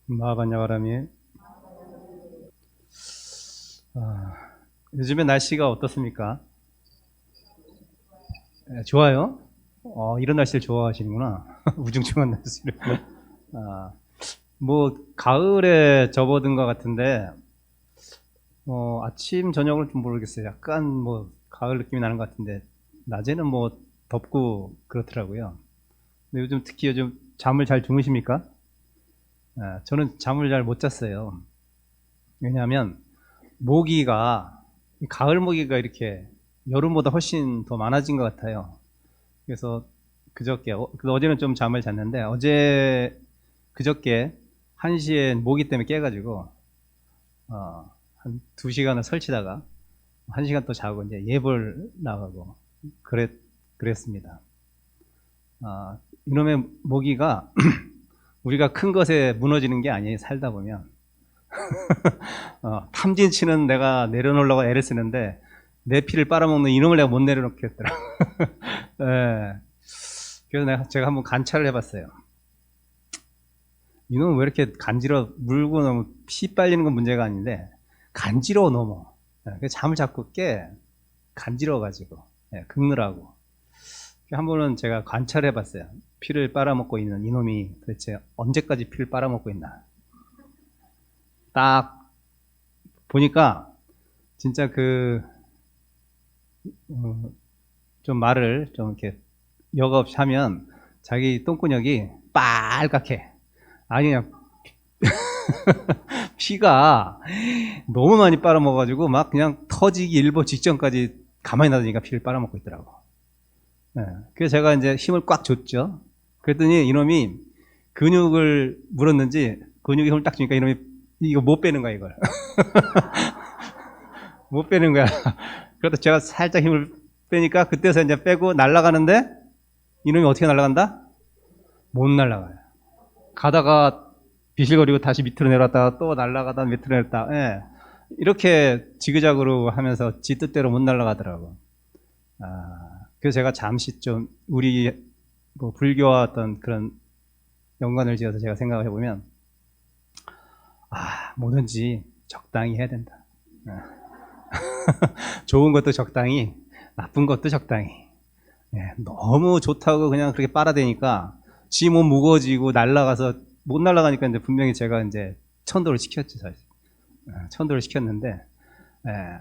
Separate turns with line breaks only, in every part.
마하반야바람이. 요즘에 날씨가 어떻습니까? 좋아요? 이런 날씨를 좋아하시는구나. 우중충한 날씨를. 아, 뭐 가을에 접어든 것 같은데 아침 저녁을 좀 모르겠어요. 약간 뭐 가을 느낌이 나는 것 같은데 낮에는 뭐 덥고 그렇더라고요. 근데 특히 요즘 잠을 잘 주무십니까? 저는 잠을 잘 못 잤어요. 왜냐하면 모기가, 가을 모기가 이렇게 여름보다 훨씬 더 많아진 것 같아요. 그래서 어제는 좀 잠을 잤는데, 그저께 1시에 모기 때문에 깨가지고, 한 2시간을 설치다가, 1시간 또 자고, 이제 예볼 나가고, 그랬습니다. 이놈의 모기가 우리가 큰 것에 무너지는 게 아니에요, 살다 보면. 탐진치는 내가 내려놓으려고 애를 쓰는데 내 피를 빨아먹는 이놈을 내가 못 내려놓겠더라. 예. 그래서 제가 한번 관찰을 해봤어요. 이놈은 왜 이렇게 물고 너무 피 빨리는 건 문제가 아닌데 간지러워 너무. 그래서 잠을 자꾸 깨. 간지러워가지고 긁느라고. 한 번은 제가 관찰해봤어요. 피를 빨아먹고 있는 이놈이 도대체 언제까지 피를 빨아먹고 있나. 딱 보니까 진짜 좀 말을 좀 이렇게 여과 없이 하면 자기 똥구녕이 빨갛게, 아니 그냥 피가 너무 많이 빨아먹어가지고 막 그냥 터지기 일보 직전까지 가만히 놔두니까 피를 빨아먹고 있더라고. 그래서 제가 이제 힘을 꽉 줬죠. 그랬더니 이놈이 근육을 물었는지 근육에 힘을 딱 주니까 이놈이 이거 못 빼는 거야, 이걸. 못 빼는 거야. 그래도 제가 살짝 힘을 빼니까 그때서 이제 빼고 날아가는데 이놈이 어떻게 날아간다? 못 날아가요. 가다가 비실거리고 다시 밑으로 내려왔다가 또 날아가다 밑으로 내렸다. 예. 이렇게 지그작으로 하면서 지 뜻대로 못 날아가더라고. 그래서 제가 잠시 좀 우리 뭐 불교와 어떤 그런 연관을 지어서 제가 생각을 해보면 뭐든지 적당히 해야 된다. 좋은 것도 적당히, 나쁜 것도 적당히. 너무 좋다고 그냥 그렇게 빨아대니까 지 몸 무거워지고 날아가서 못 날아가니까 이제 분명히 제가 이제 천도를 시켰죠, 사실. 천도를 시켰는데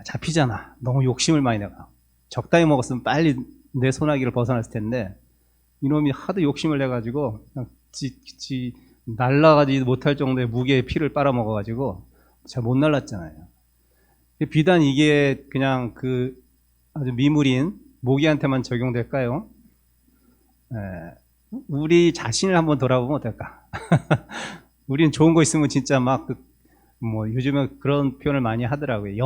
잡히잖아. 너무 욕심을 많이 내가. 적당히 먹었으면 빨리 내 소나기를 벗어났을 텐데 이놈이 하도 욕심을 내가지고 그냥 날아가지 못할 정도의 무게의 피를 빨아먹어가지고 잘 못 날랐잖아요. 비단 이게 그냥 아주 미물인 모기한테만 적용될까요? 우리 자신을 한번 돌아보면 어떨까? 우리는 좋은 거 있으면 진짜 요즘에 그런 표현을 많이 하더라고요.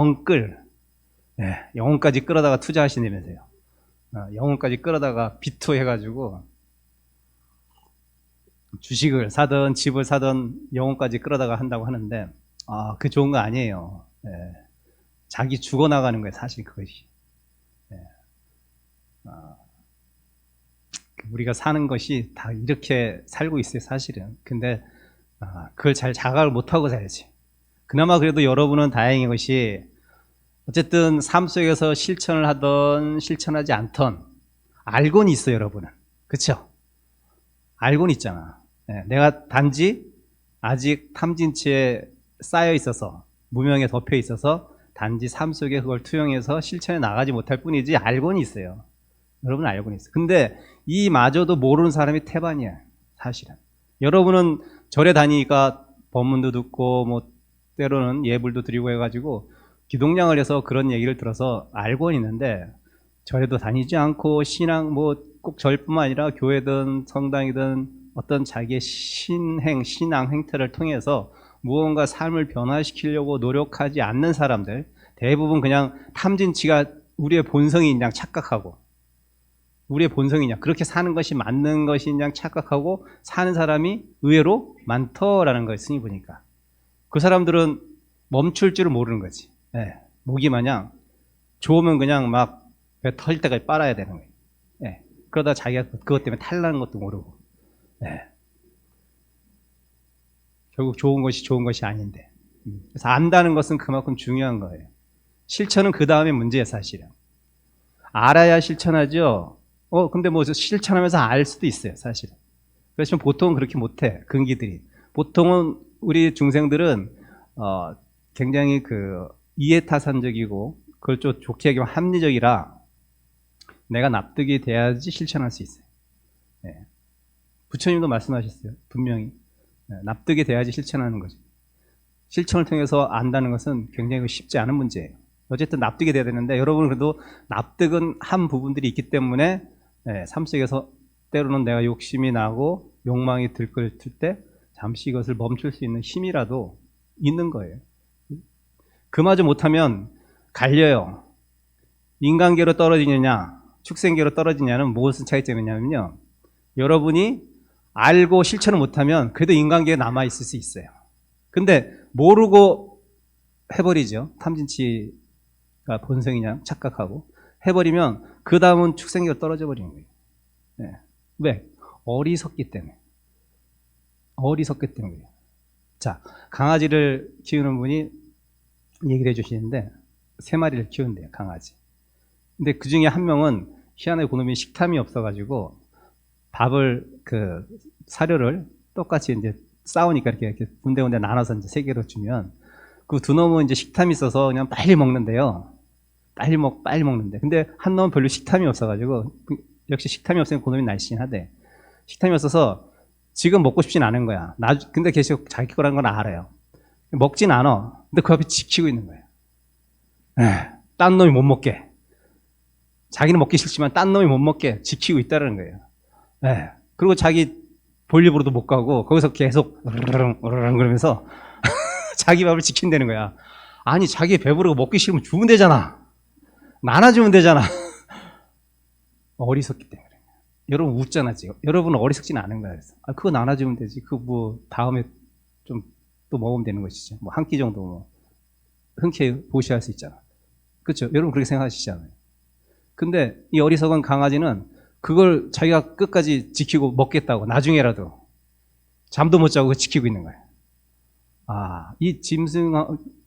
영혼까지 끌어다가 투자하신다면서요. 영혼까지 끌어다가 비투해가지고 주식을 사든 집을 사든 영혼까지 끌어다가 한다고 하는데, 그 좋은 거 아니에요. 자기 죽어나가는 거예요, 사실 그것이. 우리가 사는 것이 다 이렇게 살고 있어요, 사실은. 근데 그걸 잘 자각을 못하고 살지. 그나마 그래도 여러분은 다행인 것이 어쨌든 삶 속에서 실천을 하던 실천하지 않던 알고는 있어요, 여러분은. 그쵸? 알고는 있잖아. 내가 단지 아직 탐진치에 쌓여 있어서, 무명에 덮여 있어서 단지 삶 속에 그걸 투영해서 실천해 나가지 못할 뿐이지 알고는 있어요. 여러분은 알고는 있어요. 근데 이마저도 모르는 사람이 태반이야, 사실은. 여러분은 절에 다니니까 법문도 듣고 뭐 때로는 예불도 드리고 해가지고 기동량을 해서 그런 얘기를 들어서 알고는 있는데, 절에도 다니지 않고 신앙 꼭 절뿐만 아니라 교회든 성당이든 어떤 자기의 신앙 행태를 통해서 무언가 삶을 변화시키려고 노력하지 않는 사람들, 대부분 그냥 탐진치가 우리의 본성인 양 착각하고, 우리의 본성인 양 그렇게 사는 것이 맞는 것인 양 착각하고 사는 사람이 의외로 많더라는 거예요, 스님 보니까. 그 사람들은 멈출 줄을 모르는 거지. 모기 마냥 좋으면 그냥 막 배 터질 때까지 빨아야 되는 거예요. 그러다 자기가 그것 때문에 탈나는 것도 모르고. 결국 좋은 것이 좋은 것이 아닌데. 그래서 안다는 것은 그만큼 중요한 거예요. 실천은 그 다음에 문제예요, 사실은. 알아야 실천하죠. 근데 뭐 실천하면서 알 수도 있어요, 사실은. 그래서 보통은 그렇게 못해, 근기들이. 보통은 우리 중생들은 굉장히 그 이해타산적이고 그걸 좀 좋게 얘기하면 합리적이라 내가 납득이 돼야지 실천할 수 있어요. 네. 부처님도 말씀하셨어요, 분명히. 네, 납득이 돼야지 실천하는 거죠. 실천을 통해서 안다는 것은 굉장히 쉽지 않은 문제예요. 어쨌든 납득이 돼야 되는데 여러분은 그래도 납득은 한 부분들이 있기 때문에 삶 속에서 때로는 내가 욕심이 나고 욕망이 들끓을 때 잠시 이것을 멈출 수 있는 힘이라도 있는 거예요. 그마저 못하면 갈려요. 인간계로 떨어지느냐 축생계로 떨어지냐는 무엇은 차이점이냐면요, 여러분이 알고 실천을 못하면 그래도 인간계에 남아있을 수 있어요. 근데 모르고 해버리죠. 탐진치가 본성이냐 착각하고 해버리면 그 다음은 축생계로 떨어져 버리는 거예요. 네. 왜? 어리석기 때문에. 어리석기 때문에. 자, 강아지를 키우는 분이 얘기를 해주시는데 3마리를 키운대요, 강아지. 근데 그 중에 한 명은 희한하게 그놈이 식탐이 없어가지고 밥을 사료를 똑같이 이제 싸우니까 이렇게 군데군데 나눠서 이제 3개로 주면 그 두 놈은 이제 식탐이 있어서 그냥 빨리 먹는데요. 빨리 먹는데. 근데 한 놈은 별로 식탐이 없어가지고, 역시 식탐이 없으면 그놈이 날씬하대. 식탐이 없어서 지금 먹고 싶진 않은 거야. 근데 계속 자기 거라는 건 알아요. 먹진 않아. 근데 그 앞에 지키고 있는 거예요. 딴 놈이 못 먹게. 자기는 먹기 싫지만 딴 놈이 못 먹게 지키고 있다는 거예요. 그리고 자기 볼일보러도 못 가고 거기서 계속 으르렁 그러면서 자기 밥을 지킨다는 거야. 아니, 자기 배부르고 먹기 싫으면 주면 되잖아. 나눠주면 되잖아. 어리석기 때문에. 여러분 웃잖아 지금. 여러분은 어리석진 않은 거야. 그래서 그거 나눠주면 되지. 그거 다음에 좀 또 먹으면 되는 것이지. 뭐 한 끼 정도 뭐 흔쾌히 보시할 수 있잖아. 그렇죠? 여러분 그렇게 생각하시잖아요. 근데 이 어리석은 강아지는 그걸 자기가 끝까지 지키고 먹겠다고, 나중에라도 잠도 못 자고 지키고 있는 거예요. 이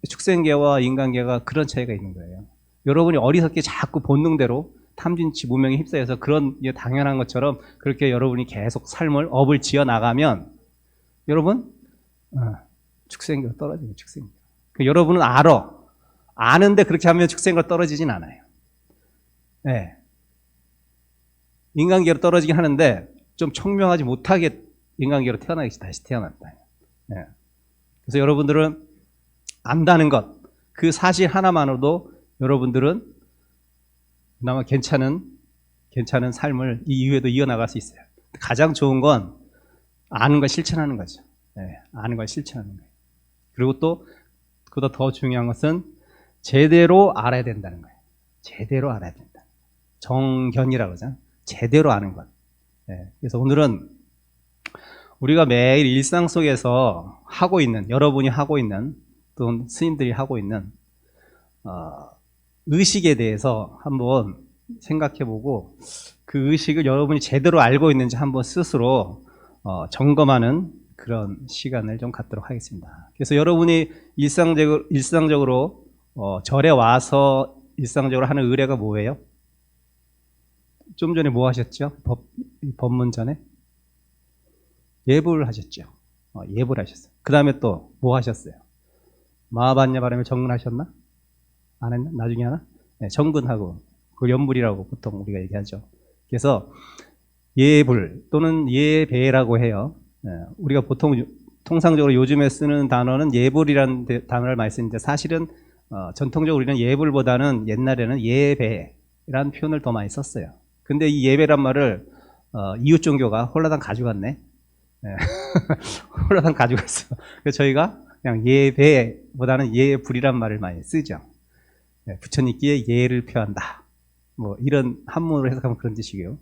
축생계와 인간계가 그런 차이가 있는 거예요. 여러분이 어리석게 자꾸 본능대로 탐진치 무명에 휩싸여서 그런 게 당연한 것처럼 그렇게 여러분이 계속 삶을 업을 지어 나가면 여러분 축생계로 떨어지는 거예요. 축생계. 여러분은 아는데 그렇게 하면 축생계로 떨어지진 않아요. 네. 인간계로 떨어지긴 하는데 좀 청명하지 못하게 인간계로 다시 태어났다. 네. 그래서 여러분들은 안다는 것, 그 사실 하나만으로도 여러분들은 그나마 괜찮은 삶을 이 이후에도 이어나갈 수 있어요. 가장 좋은 건 아는 걸 실천하는 거죠. 네, 아는 걸 실천하는 거예요. 그리고 또 그보다 더 중요한 것은 제대로 알아야 된다는 거예요. 제대로 알아야 된다. 정견이라고 하잖아요. 제대로 아는 것. 네, 그래서 오늘은 우리가 매일 일상 속에서 하고 있는, 여러분이 하고 있는, 또는 스님들이 하고 있는 의식에 대해서 한번 생각해보고 그 의식을 여러분이 제대로 알고 있는지 한번 스스로 점검하는 그런 시간을 좀 갖도록 하겠습니다. 그래서 여러분이 일상적으로 절에 와서 일상적으로 하는 의례가 뭐예요? 좀 전에 뭐 하셨죠? 법문 전에? 예불을 하셨죠. 예불 하셨어요. 그 다음에 또 뭐 하셨어요? 마하반야 바람에 정근하셨나? 안 했나? 나중에 하나? 네, 정근하고 그걸 연불이라고 보통 우리가 얘기하죠. 그래서 예불 또는 예배라고 해요. 네, 우리가 보통 통상적으로 요즘에 쓰는 단어는 예불이라는 단어를 많이 쓰는데 사실은 전통적으로 우리는 예불보다는 옛날에는 예배라는 표현을 더 많이 썼어요. 근데 이 예배란 말을 이웃 종교가 홀라당 가져갔네. 네. 홀라당 가져갔어. 그래서 저희가 그냥 예배보다는 예불이란 말을 많이 쓰죠. 네, 부처님께 예를 표한다. 뭐 이런 한문으로 해석하면 그런 뜻이고요.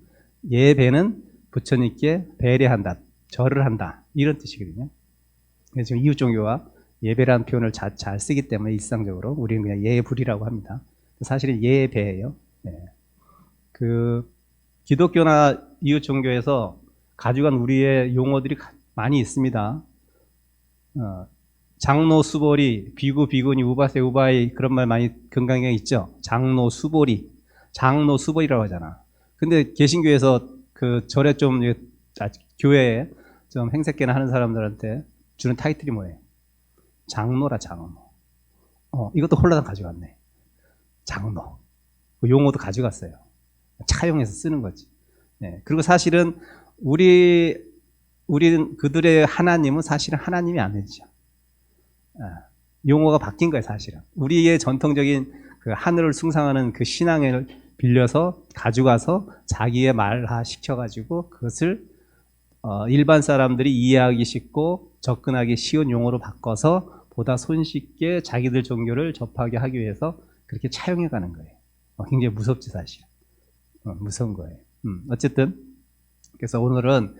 예배는 부처님께 배례한다, 절을 한다 이런 뜻이거든요. 그래서 지금 이웃 종교가 예배라는 표현을 잘 쓰기 때문에 일상적으로 우리는 그냥 예불이라고 합니다. 사실은 예배예요. 네. 기독교나 이웃 종교에서 가져간 우리의 용어들이 많이 있습니다. 장로 수보리, 비구 비구니, 우바세 우바이 그런 말 많이 건강에 있죠. 장로 수보리, 장로 수보리라고 하잖아. 근데 개신교에서 그 절에 좀 교회에 좀 행색계나 하는 사람들한테 주는 타이틀이 뭐예요? 장로라 장로. 이것도 홀라당 가져갔네. 장로. 그 용어도 가져갔어요. 차용해서 쓰는 거지. 네. 그리고 사실은 우리는 그들의 하나님은 사실은 하나님이 아니죠. 용어가 바뀐 거예요, 사실은. 우리의 전통적인 그 하늘을 숭상하는 그 신앙을 빌려서 가져가서 자기의 말화 시켜가지고 그것을 일반 사람들이 이해하기 쉽고 접근하기 쉬운 용어로 바꿔서 보다 손쉽게 자기들 종교를 접하게 하기 위해서 그렇게 차용해 가는 거예요. 굉장히 무섭지, 사실. 무서운 거예요. 어쨌든, 그래서 오늘은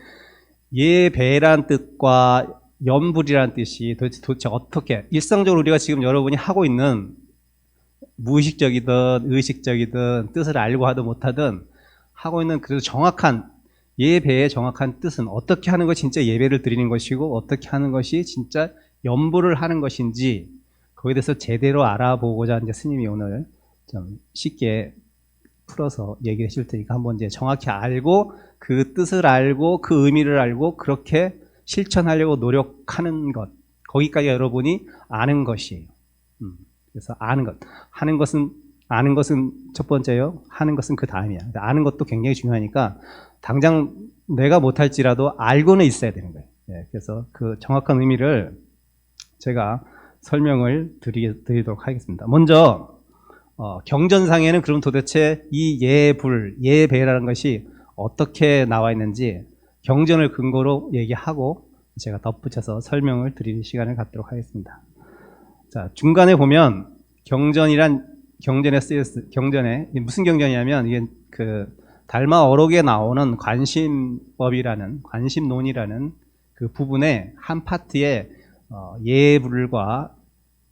예배란 뜻과 연불이란 뜻이 도대체 어떻게, 일상적으로 우리가 지금 여러분이 하고 있는 무의식적이든 의식적이든 뜻을 알고 하든 못하든 하고 있는 그래도 정확한 예배의 정확한 뜻은 어떻게 하는 것이 진짜 예배를 드리는 것이고 어떻게 하는 것이 진짜 연불을 하는 것인지 거기에 대해서 제대로 알아보고자 이제 스님이 오늘 좀 쉽게 풀어서 얘기해 주실 테니까 한번 이제 정확히 알고 그 뜻을 알고 그 의미를 알고 그렇게 실천하려고 노력하는 것, 거기까지 여러분이 아는 것이에요. 그래서 아는 것, 아는 것은 첫 번째요. 하는 것은 그 다음이야. 아는 것도 굉장히 중요하니까 당장 내가 못할지라도 알고는 있어야 되는 거예요. 그래서 그 정확한 의미를 제가 설명을 드리도록 하겠습니다. 먼저 경전상에는 그럼 도대체 이 예불, 예배라는 것이 어떻게 나와 있는지 경전을 근거로 얘기하고 제가 덧붙여서 설명을 드리는 시간을 갖도록 하겠습니다. 자, 중간에 보면 경전에 쓰였어요. 경전에 무슨 경전이냐면 이게 그 달마 어록에 나오는 관심론이라는 그 부분의 한 파트에 예불과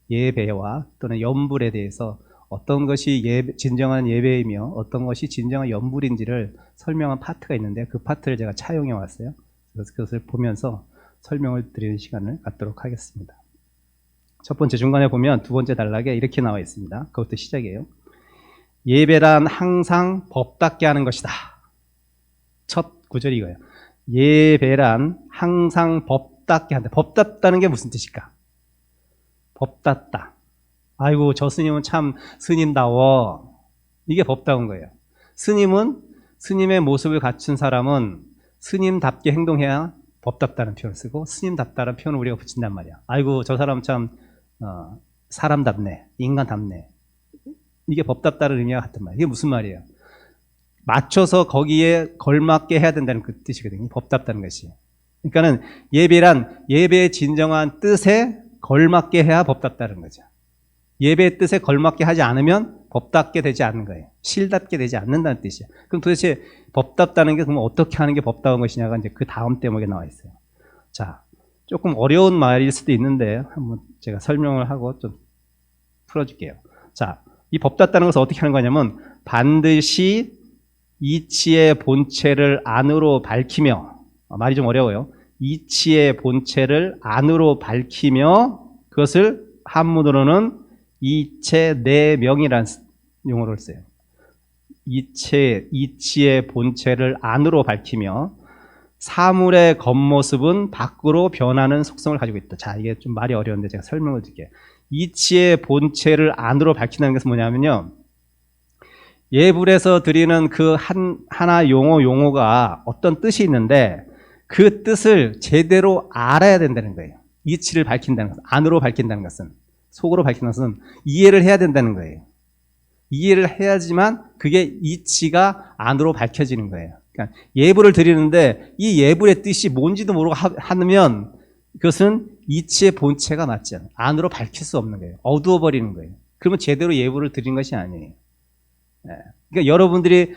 예배와 또는 연불에 대해서 어떤 것이 진정한 예배이며 어떤 것이 진정한 연불인지를 설명한 파트가 있는데 그 파트를 제가 차용해 왔어요. 그래서 그것을 보면서 설명을 드리는 시간을 갖도록 하겠습니다. 첫 번째 중간에 보면 두 번째 단락에 이렇게 나와 있습니다. 그것도 시작이에요. 예배란 항상 법답게 하는 것이다. 첫 구절이 이거예요. 예배란 항상 법답게 한다. 법답다는 게 무슨 뜻일까? 법답다. 아이고 저 스님은 참 스님다워. 이게 법다운 거예요. 스님의 모습을 갖춘 사람은 스님답게 행동해야 법답다는 표현을 쓰고 스님답다는 표현을 우리가 붙인단 말이야. 아이고 저 사람 참 사람답네, 인간답네. 이게 법답다는 의미가 같은 말이에요. 이게 무슨 말이에요? 맞춰서 거기에 걸맞게 해야 된다는 그 뜻이거든요. 법답다는 것이. 그러니까는 예배란 예배의 진정한 뜻에 걸맞게 해야 법답다는 거죠. 예배의 뜻에 걸맞게 하지 않으면 법답게 되지 않는 거예요. 실답게 되지 않는다는 뜻이에요. 그럼 도대체 법답다는 게 그러면 어떻게 하는 게 법다운 것이냐가 이제 그 다음 대목에 나와 있어요. 자, 조금 어려운 말일 수도 있는데 한번 제가 설명을 하고 좀 풀어줄게요. 자, 이 법답다는 것을 어떻게 하는 거냐면 반드시 이치의 본체를 안으로 밝히며, 말이 좀 어려워요. 이치의 본체를 안으로 밝히며 그것을 한문으로는 이체내명이라는 용어를 써요. 이치의 본체를 안으로 밝히며 사물의 겉모습은 밖으로 변하는 속성을 가지고 있다. 자, 이게 좀 말이 어려운데 제가 설명을 드릴게요. 이치의 본체를 안으로 밝힌다는 것은 뭐냐면요. 예불에서 드리는 그 하나 용어가 어떤 뜻이 있는데 그 뜻을 제대로 알아야 된다는 거예요. 이치를 밝힌다는 것은, 안으로 밝힌다는 것은, 속으로 밝히는 것은 이해를 해야 된다는 거예요. 이해를 해야지만 그게 이치가 안으로 밝혀지는 거예요. 그러니까 예불을 드리는데 이 예불의 뜻이 뭔지도 모르고 하면 그것은 이치의 본체가 맞지 않아요. 안으로 밝힐 수 없는 거예요. 어두워 버리는 거예요. 그러면 제대로 예불을 드린 것이 아니에요. 그러니까 여러분들이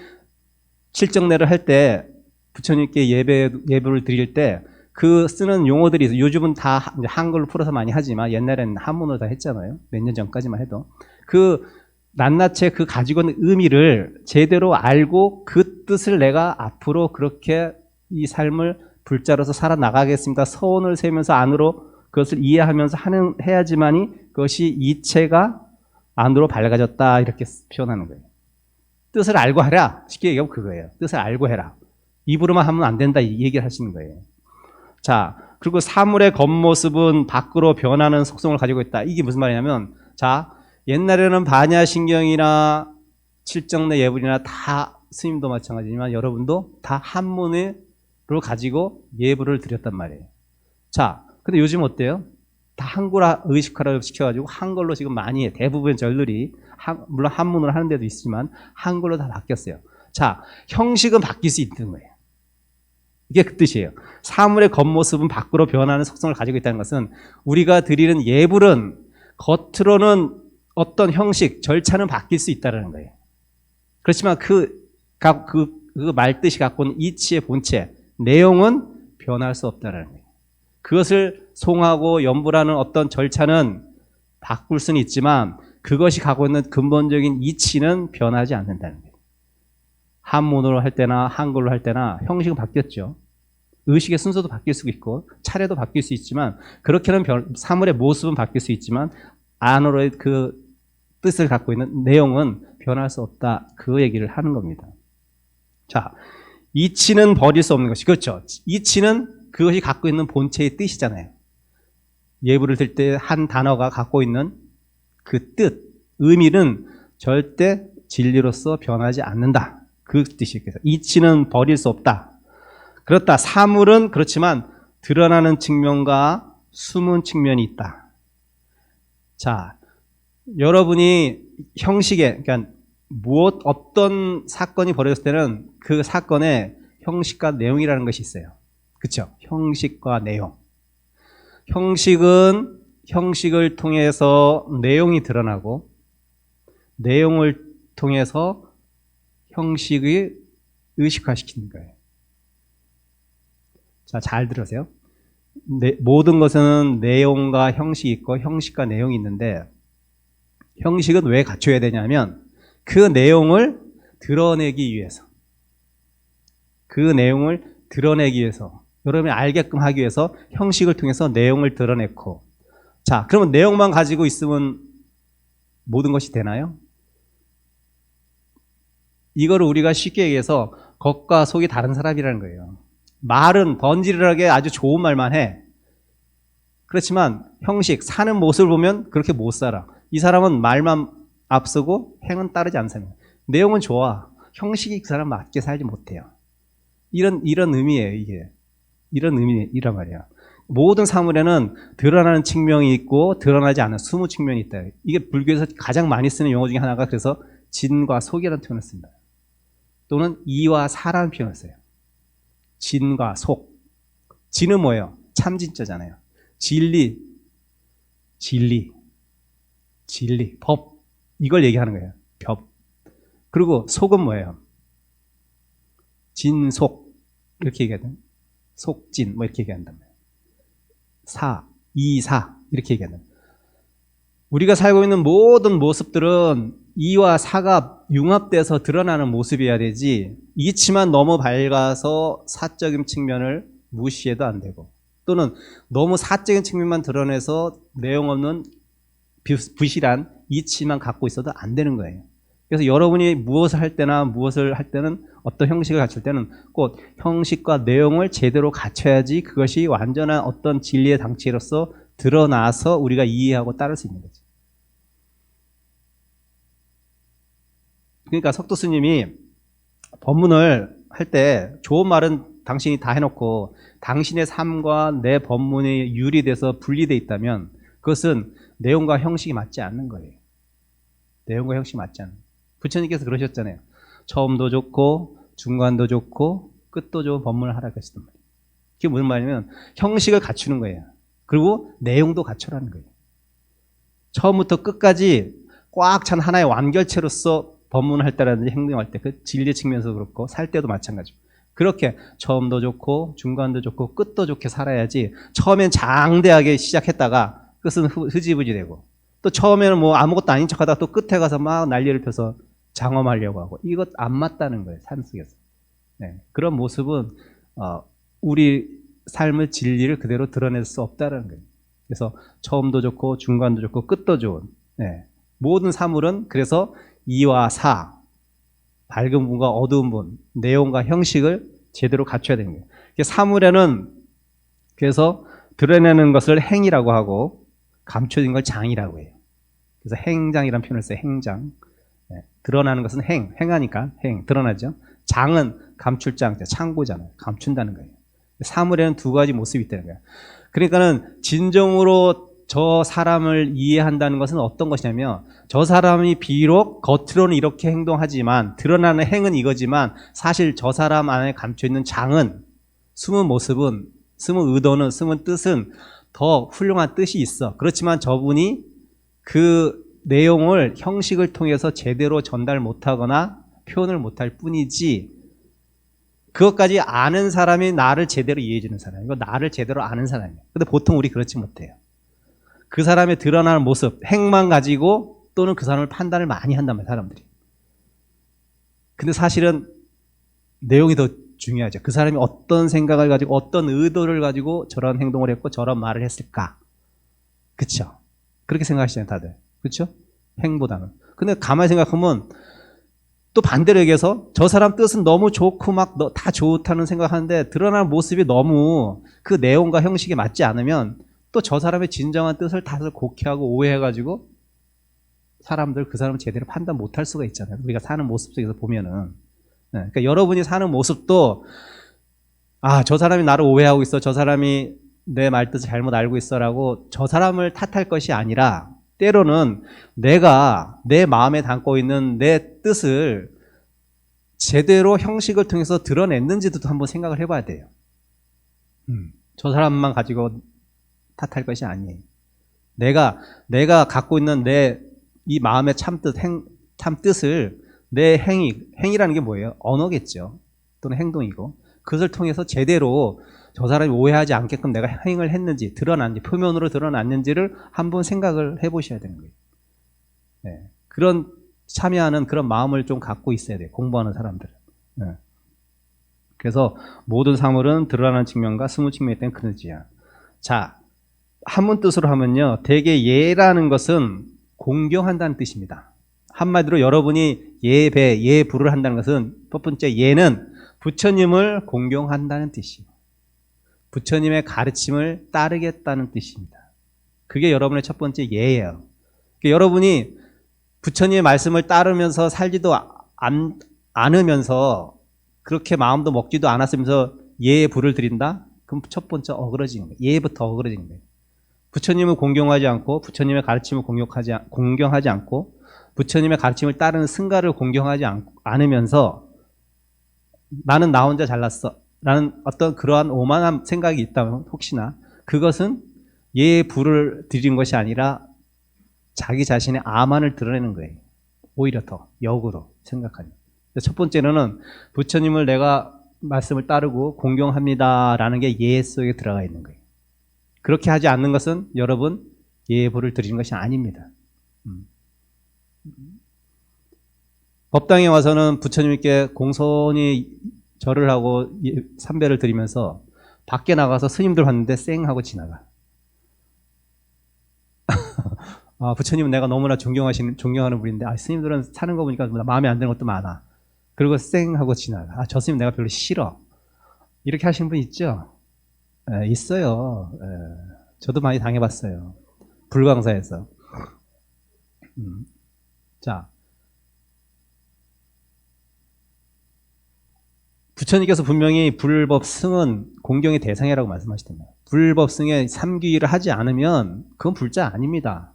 칠정례를 할 때 부처님께 예불을 드릴 때 그 쓰는 용어들이 있어요. 요즘은 다 한글로 풀어서 많이 하지만 옛날에는 한문으로 다 했잖아요. 몇 년 전까지만 해도. 그 낱낱이 그 가지고 있는 의미를 제대로 알고 그 뜻을 내가 앞으로 그렇게 이 삶을 불자로서 살아나가겠습니다. 서원을 세면서 안으로 그것을 이해하면서 해야지만이 그것이 이체가 안으로 밝아졌다 이렇게 표현하는 거예요. 뜻을 알고 하라. 쉽게 얘기하면 그거예요. 뜻을 알고 해라. 입으로만 하면 안 된다 이 얘기를 하시는 거예요. 자, 그리고 사물의 겉모습은 밖으로 변하는 속성을 가지고 있다. 이게 무슨 말이냐면, 자, 옛날에는 반야신경이나 칠정내 예불이나 다 스님도 마찬가지지만 여러분도 다 한문으로 가지고 예불을 드렸단 말이에요. 자, 근데 요즘 어때요? 다 한글화 의식화를 시켜가지고 한글로 지금 많이 해. 대부분 절들이 물론 한문으로 하는 데도 있지만 한글로 다 바뀌었어요. 자, 형식은 바뀔 수 있는 거예요. 이게 그 뜻이에요. 사물의 겉모습은 밖으로 변하는 속성을 가지고 있다는 것은 우리가 드리는 예불은 겉으로는 어떤 형식, 절차는 바뀔 수 있다는 거예요. 그렇지만 그 말뜻이 갖고 있는 이치의 본체, 내용은 변할 수 없다는 거예요. 그것을 송하고 연불하는 어떤 절차는 바꿀 수는 있지만 그것이 갖고 있는 근본적인 이치는 변하지 않는다는 거예요. 한문으로 할 때나 한글로 할 때나 형식은 바뀌었죠. 의식의 순서도 바뀔 수 있고 차례도 바뀔 수 있지만 그렇게는 사물의 모습은 바뀔 수 있지만 안으로의 그 뜻을 갖고 있는 내용은 변할 수 없다. 그 얘기를 하는 겁니다. 자, 이치는 버릴 수 없는 것이 그렇죠. 이치는 그것이 갖고 있는 본체의 뜻이잖아요. 예불을 들 때 한 단어가 갖고 있는 그 뜻, 의미는 절대 진리로서 변하지 않는다. 그 뜻이 그래서 이치는 버릴 수 없다. 그렇다. 사물은 그렇지만 드러나는 측면과 숨은 측면이 있다. 자, 여러분이 형식에 그러니까 어떤 사건이 벌어졌을 때는 그 사건의 형식과 내용이라는 것이 있어요. 그렇죠? 형식과 내용. 형식은 형식을 통해서 내용이 드러나고 내용을 통해서 형식을 의식화시키는 거예요. 자, 잘 들으세요. 모든 것은 내용과 형식이 있고 형식과 내용이 있는데 형식은 왜 갖춰야 되냐면 그 내용을 드러내기 위해서 여러분이 알게끔 하기 위해서 형식을 통해서 내용을 드러냈고 자, 그러면 내용만 가지고 있으면 모든 것이 되나요? 이거를 우리가 쉽게 얘기해서 겉과 속이 다른 사람이라는 거예요. 말은 번지르르하게 아주 좋은 말만 해. 그렇지만 형식, 사는 모습을 보면 그렇게 못 살아. 이 사람은 말만 앞서고 행은 따르지 않는 사람이에요. 내용은 좋아. 형식이 그 사람 맞게 살지 못해요. 이런 의미예요, 이게. 이런 의미란 말이야. 모든 사물에는 드러나는 측면이 있고 드러나지 않는 숨은 측면이 있다. 이게 불교에서 가장 많이 쓰는 용어 중에 하나가 그래서 진과 속이라는 표현을 씁니다. 또는 이와 사라는 표현을 써요. 진과 속. 진은 뭐예요? 참진자잖아요. 진리, 법. 이걸 얘기하는 거예요. 법. 그리고 속은 뭐예요? 진속. 이렇게 얘기하거든요. 속진. 뭐 이렇게 얘기한단 말이에요. 이사. 이렇게 얘기한단 말이에요. 우리가 살고 있는 모든 모습들은 이와 사가 융합돼서 드러나는 모습이어야 되지 이치만 너무 밝아서 사적인 측면을 무시해도 안 되고 또는 너무 사적인 측면만 드러내서 내용 없는 부실한 이치만 갖고 있어도 안 되는 거예요. 그래서 여러분이 무엇을 할 때는 어떤 형식을 갖출 때는 꼭 형식과 내용을 제대로 갖춰야지 그것이 완전한 어떤 진리의 당체로서 드러나서 우리가 이해하고 따를 수 있는 거죠. 그러니까 석도 스님이 법문을 할 때 좋은 말은 당신이 다 해놓고 당신의 삶과 내 법문이 유리돼서 분리되어 있다면 그것은 내용과 형식이 맞지 않는 거예요. 내용과 형식이 맞지 않는 거예요. 부처님께서 그러셨잖아요. 처음도 좋고 중간도 좋고 끝도 좋은 법문을 하라 그러시단 말이에요. 그게 무슨 말이냐면 형식을 갖추는 거예요. 그리고 내용도 갖추라는 거예요. 처음부터 끝까지 꽉 찬 하나의 완결체로서 법문을 할 때라든지 행동할 때 그 진리 측면에서 그렇고 살 때도 마찬가지고 그렇게 처음도 좋고 중간도 좋고 끝도 좋게 살아야지 처음엔 장대하게 시작했다가 끝은 흐지부지 되고 또 처음에는 뭐 아무것도 아닌 척하다가 또 끝에 가서 막 난리를 펴서 장엄하려고 하고 이것 안 맞다는 거예요. 삶 속에서. 네. 그런 모습은 우리 삶의 진리를 그대로 드러낼 수 없다는 거예요. 그래서 처음도 좋고 중간도 좋고 끝도 좋은, 예. 모든 사물은 그래서 이와 사, 밝은 분과 어두운 분, 내용과 형식을 제대로 갖춰야 되는 거예요. 사물에는 그래서 드러내는 것을 행이라고 하고 감춰진 걸 장이라고 해요. 그래서 행장이라는 표현을 써요. 행장. 예. 드러나는 것은 행하니까 드러나죠. 장은 감출장, 창고잖아요. 감춘다는 거예요. 사물에는 두 가지 모습이 있다는 거예요. 그러니까는 진정으로 저 사람을 이해한다는 것은 어떤 것이냐면, 저 사람이 비록 겉으로는 이렇게 행동하지만 드러나는 행은 이거지만 사실 저 사람 안에 감춰있는 장은, 숨은 모습은, 숨은 의도는, 숨은 뜻은 더 훌륭한 뜻이 있어. 그렇지만 저분이 그 내용을 형식을 통해서 제대로 전달 못하거나 표현을 못할 뿐이지, 그것까지 아는 사람이 나를 제대로 이해해주는 사람이고 나를 제대로 아는 사람이에요. 근데 보통 우리 그렇지 못해요. 그 사람의 드러나는 모습, 행만 가지고 또는 그 사람을 판단을 많이 한단 말이에요, 사람들이. 근데 사실은 내용이 더 중요하죠. 그 사람이 어떤 생각을 가지고 어떤 의도를 가지고 저런 행동을 했고 저런 말을 했을까. 그쵸? 그렇게 생각하시잖아요, 다들. 그쵸? 행보다는. 근데 가만히 생각하면 또 반대로 얘기해서 저 사람 뜻은 너무 좋고 막 다 좋다는 생각하는데 드러나는 모습이 너무 그 내용과 형식에 맞지 않으면 또 저 사람의 진정한 뜻을 다들 곡해하고 오해해가지고 사람들 그 사람을 제대로 판단 못할 수가 있잖아요. 우리가 사는 모습 속에서 보면은. 네, 그러니까 여러분이 사는 모습도 저 사람이 나를 오해하고 있어, 저 사람이 내 말뜻을 잘못 알고 있어라고 저 사람을 탓할 것이 아니라 때로는 내가 내 마음에 담고 있는 내 뜻을 제대로 형식을 통해서 드러냈는지도 한번 생각을 해봐야 돼요. 저 사람만 가지고 탓할 것이 아니에요. 내가 갖고 있는 내 이 마음의 참뜻, 참 뜻을 내 행이라는 게 뭐예요? 언어겠죠. 또는 행동이고. 그것을 통해서 제대로 저 사람이 오해하지 않게끔 내가 행을 했는지, 드러났는지, 표면으로 드러났는지를 한번 생각을 해보셔야 되는 거예요. 네. 그런 참여하는 그런 마음을 좀 갖고 있어야 돼요. 공부하는 사람들은. 네. 그래서 모든 사물은 드러나는 측면과 숨은 측면에 대한 그늘지야. 자, 한문 뜻으로 하면요, 대개 예라는 것은 공경한다는 뜻입니다. 한마디로 여러분이 예배, 예부를 한다는 것은 첫 번째 예는 부처님을 공경한다는 뜻이에요. 부처님의 가르침을 따르겠다는 뜻입니다. 그게 여러분의 첫 번째 예예요. 그러니까 여러분이 부처님의 말씀을 따르면서 살지도 않으면서 그렇게 마음도 먹지도 않았으면서 예에 불을 드린다? 그럼 첫 번째 어그러지는 거예요. 예부터 어그러지는 거예요. 부처님을 공경하지 않고 부처님의 가르침을 공경하지 않고 부처님의 가르침을 따르는 승가를 공경하지 않으면서 나는 나 혼자 잘났어 라는 어떤 그러한 오만한 생각이 있다면 혹시나 그것은 예에 불을 드린 것이 아니라 자기 자신의 아만을 드러내는 거예요. 오히려 더 역으로 생각하는. 첫 번째로는 부처님을 내가 말씀을 따르고 공경합니다 라는 게 예 속에 들어가 있는 거예요. 그렇게 하지 않는 것은 여러분 예에 불을 드리는 것이 아닙니다. 법당에 와서는 부처님께 공손히 절을 하고 삼배를 드리면서 밖에 나가서 스님들 봤는데 쌩 하고 지나가. 부처님은 내가 너무나 존경하는 분인데 스님들은 사는 거 보니까 마음에 안 드는 것도 많아. 그리고 쌩 하고 지나가. 저 스님 내가 별로 싫어. 이렇게 하시는 분 있죠? 있어요. 저도 많이 당해봤어요. 불광사에서. 자, 부처님께서 분명히 불법승은 공경의 대상이라고 말씀하시던가요? 불법승에 삼귀를 하지 않으면 그건 불자 아닙니다.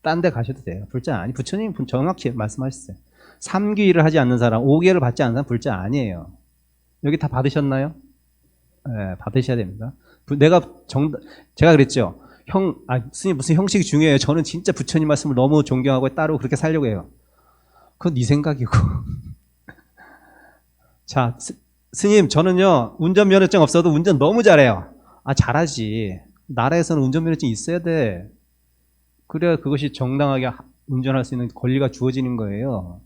딴 데 가셔도 돼요. 불자 아니. 부처님 정확히 말씀하셨어요. 삼귀를 하지 않는 사람, 5개를 받지 않는 사람 불자 아니에요. 여기 다 받으셨나요? 받으셔야 됩니다. 제가 그랬죠. 스님 무슨 형식이 중요해요. 저는 진짜 부처님 말씀을 너무 존경하고 따르고 그렇게 살려고 해요. 그건 네 생각이고. 자, 스님 저는요 운전면허증 없어도 운전 너무 잘해요. 잘하지. 나라에서는 운전면허증 있어야 돼. 그래야 그것이 정당하게 운전할 수 있는 권리가 주어지는 거예요.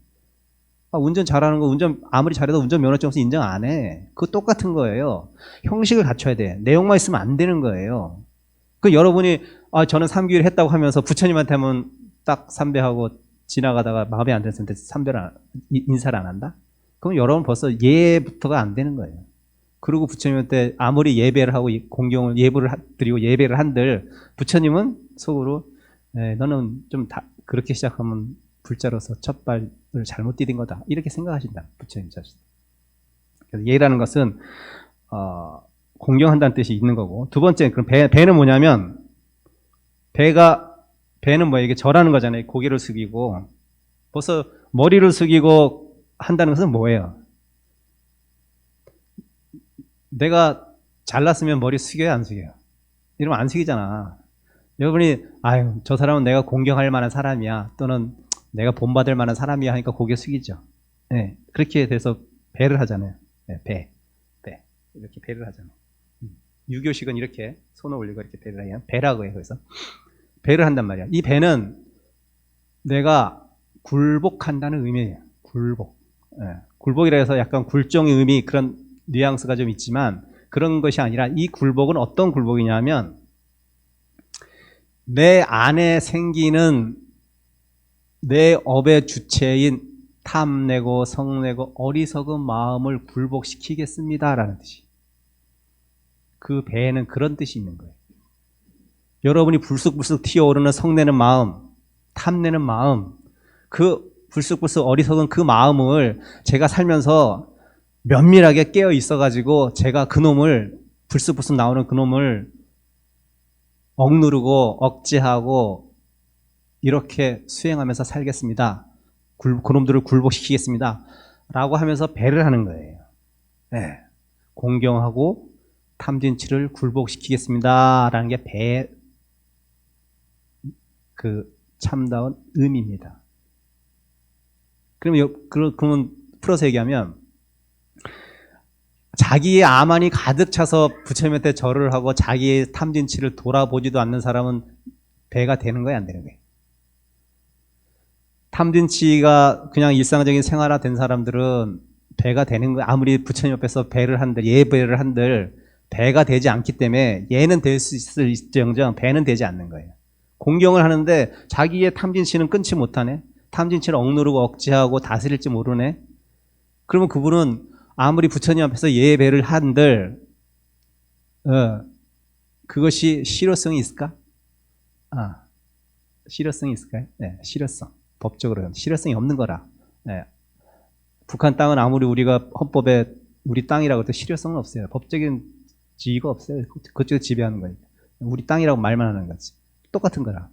운전 잘하는 거 아무리 잘해도 운전면허증 없어 인정 안 해. 그거 똑같은 거예요. 형식을 갖춰야 돼. 내용만 있으면 안 되는 거예요. 그 여러분이 저는 삼귀를 했다고 하면서 부처님한테 하면 딱 삼배하고 지나가다가 마음에 안 드는데 인사를 안 한다? 그럼 여러분 벌써 예부터가 안 되는 거예요. 그리고 부처님한테 아무리 예배를 하고 공경을 예불을 드리고 예배를 한들 부처님은 속으로 너는 좀 그렇게 시작하면 불자로서 첫 발을 잘못 디딘 거다 이렇게 생각하신다. 부처님 자신. 그래서 예라는 것은 공경한다는 뜻이 있는 거고, 두 번째 그럼 배는 뭐냐면 배는 뭐 이게 절하는 거잖아요. 고개를 숙이고 벌써 머리를 숙이고 한다는 것은 뭐예요? 내가 잘났으면 머리 숙여요, 안 숙여요? 이러면 안 숙이잖아. 여러분이 저 사람은 내가 공경할 만한 사람이야, 또는 내가 본받을 만한 사람이야 하니까 고개 숙이죠. 네, 그렇게 돼서 배를 하잖아요. 네, 배 이렇게 배를 하잖아요. 유교식은 이렇게 손을 올리고 이렇게 배를 해요. 배라고 해요. 그래서 배를 한단 말이야. 이 배는 내가 굴복한다는 의미예요. 굴복. 굴복이라 해서 약간 굴종의 의미, 그런 뉘앙스가 좀 있지만 그런 것이 아니라, 이 굴복은 어떤 굴복이냐면 내 안에 생기는 내 업의 주체인 탐내고 성내고 어리석은 마음을 굴복시키겠습니다 라는 뜻이. 그 배에는 그런 뜻이 있는 거예요. 여러분이 불쑥불쑥 튀어오르는 성내는 마음, 탐내는 마음, 그 불쑥불쑥 어리석은 그 마음을 제가 살면서 면밀하게 깨어 있어가지고 제가 그놈을, 불쑥불쑥 나오는 그놈을 억누르고 억제하고 이렇게 수행하면서 살겠습니다. 그놈들을 굴복시키겠습니다 라고 하면서 배를 하는 거예요. 네. 공경하고 탐진치를 굴복시키겠습니다 라는 게 그 참다운 의미입니다. 그러면 풀어서 얘기하면, 자기의 암안이 가득 차서 부처님한테 절을 하고 자기의 탐진치를 돌아보지도 않는 사람은 배가 되는 거예요, 안 되는 거예요? 탐진치가 그냥 일상적인 생활화된 사람들은 배가 되는 거예요. 아무리 부처님 옆에서 배를 한들, 예배를 한들 배가 되지 않기 때문에 예는 될 수 있을지언정 배는 되지 않는 거예요. 공경을 하는데 자기의 탐진치는 끊지 못하네. 탐진치를 억누르고 억제하고 다스릴지 모르네. 그러면 그분은 아무리 부처님 앞에서 예배를 한들 그것이 실효성이 있을까? 실효성이 있을까요? 네, 실효성. 법적으로 실효성이 없는 거라. 네. 북한 땅은 아무리 우리가 헌법에 우리 땅이라고 해도 실효성은 없어요. 법적인 지위가 없어요. 그쪽을 지배하는 거예요. 우리 땅이라고 말만 하는 거지. 똑같은 거라.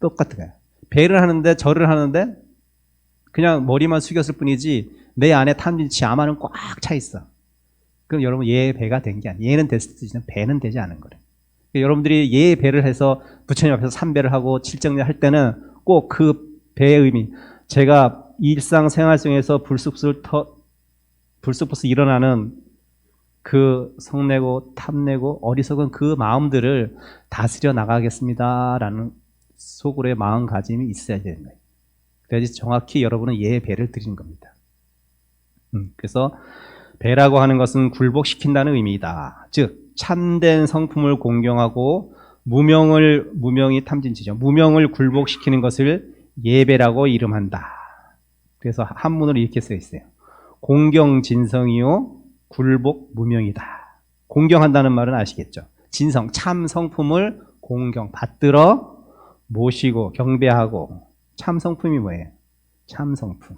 똑같은 거야. 배를 하는데, 절을 하는데 그냥 머리만 숙였을 뿐이지 내 안에 탐진치 암안은 꽉 차 있어. 그럼 여러분 예배가 된 게 아니에요. 예는 됐을 수 있지만 배는 되지 않은 거래요. 그러니까 여러분들이 예배를 해서 부처님 앞에서 삼배를 하고 칠정리 할 때는 꼭 그 배의 의미, 제가 일상생활 속에서 불쑥불쑥 일어나는 그 성내고 탐내고 어리석은 그 마음들을 다스려 나가겠습니다 라는 속으로의 마음가짐이 있어야 되는 거예요. 그래야지 정확히 여러분은 예배를 드리는 겁니다. 그래서 배라고 하는 것은 굴복시킨다는 의미이다. 즉 참된 성품을 공경하고 무명이 탐진치죠. 무명을 굴복시키는 것을 예배라고 이름한다. 그래서 한문으로 이렇게 써 있어요. 공경진성이요 굴복 무명이다. 공경한다는 말은 아시겠죠? 진성, 참 성품을 받들어 모시고 경배하고. 참 성품이 뭐예요? 참 성품.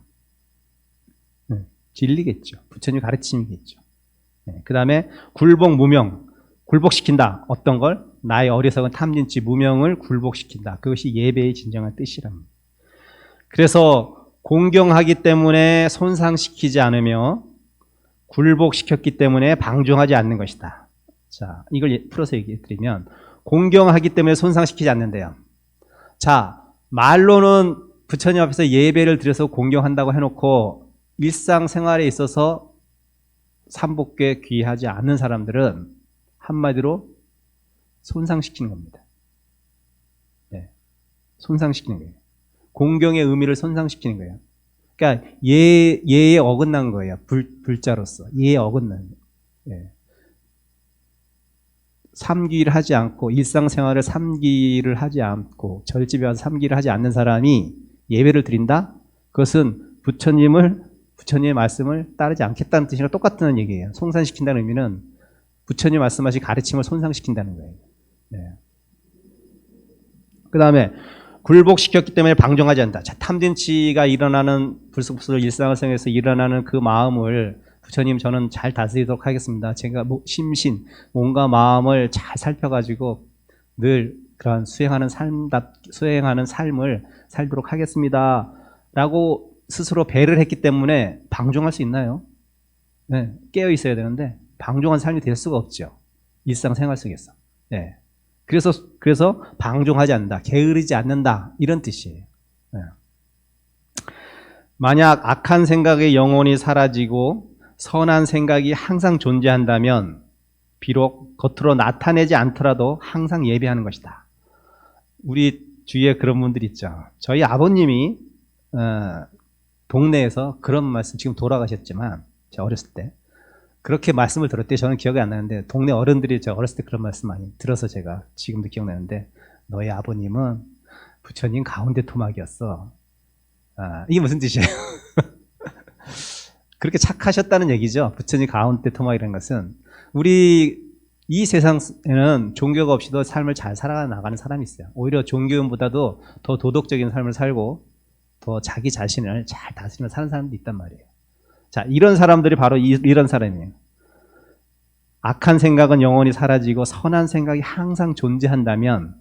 진리겠죠. 부처님 가르침이겠죠. 그 다음에 굴복 무명, 굴복시킨다. 어떤 걸? 나의 어리석은 탐진치 무명을 굴복시킨다. 그것이 예배의 진정한 뜻이랍니다. 그래서 공경하기 때문에 손상시키지 않으며 굴복시켰기 때문에 방종하지 않는 것이다. 자, 이걸 풀어서 얘기해 드리면, 공경하기 때문에 손상시키지 않는데요. 자, 말로는 부처님 앞에서 예배를 드려서 공경한다고 해놓고 일상생활에 있어서 삼복궤 귀하지 않는 사람들은 한마디로 손상시키는 겁니다. 네, 손상시키는 거예요. 공경의 의미를 손상시키는 거예요. 그러니까 예에 어긋난 거예요. 불자로서 예에 어긋난 거예요. 예. 삼기를 하지 않고 일상생활을 삼기를 하지 않고 절집에 와서 삼기를 하지 않는 사람이 예배를 드린다? 그것은 부처님의 말씀을 따르지 않겠다는 뜻이랑 똑같은 얘기예요. 송산시킨다는 의미는 부처님 말씀하신 가르침을 손상시킨다는 거예요. 네. 그 다음에 굴복시켰기 때문에 방종하지 않는다. 자, 탐진치가 일어나는 불쑥불쑥 일상생활에서 일어나는 그 마음을 부처님 저는 잘 다스리도록 하겠습니다. 제가 심신, 몸과 마음을 잘 살펴가지고 늘 그런 수행하는 삶을 살도록 하겠습니다. 라고 스스로 배를 했기 때문에 방종할 수 있나요? 네, 깨어 있어야 되는데 방종한 삶이 될 수가 없죠. 일상생활 속에서. 네. 그래서 방종하지 않는다, 게으르지 않는다 이런 뜻이에요. 네. 만약 악한 생각의 영혼이 사라지고 선한 생각이 항상 존재한다면 비록 겉으로 나타내지 않더라도 항상 예배하는 것이다. 우리 주위에 그런 분들 있죠. 저희 아버님이 동네에서 그런 말씀, 지금 돌아가셨지만 제가 어렸을 때 그렇게 말씀을 들을 때 저는 기억이 안 나는데 동네 어른들이 제가 어렸을 때 그런 말씀 많이 들어서 제가 지금도 기억나는데, 너의 아버님은 부처님 가운데 토막이었어. 이게 무슨 뜻이에요? 그렇게 착하셨다는 얘기죠. 부처님 가운데 토막이라는 것은 우리 이 세상에는 종교가 없이도 삶을 잘 살아나가는 사람이 있어요. 오히려 종교인보다도 더 도덕적인 삶을 살고 더 자기 자신을 잘 다스리며 사는 사람도 있단 말이에요. 자, 이런 사람들이 바로 이런 사람이에요. 악한 생각은 영원히 사라지고 선한 생각이 항상 존재한다면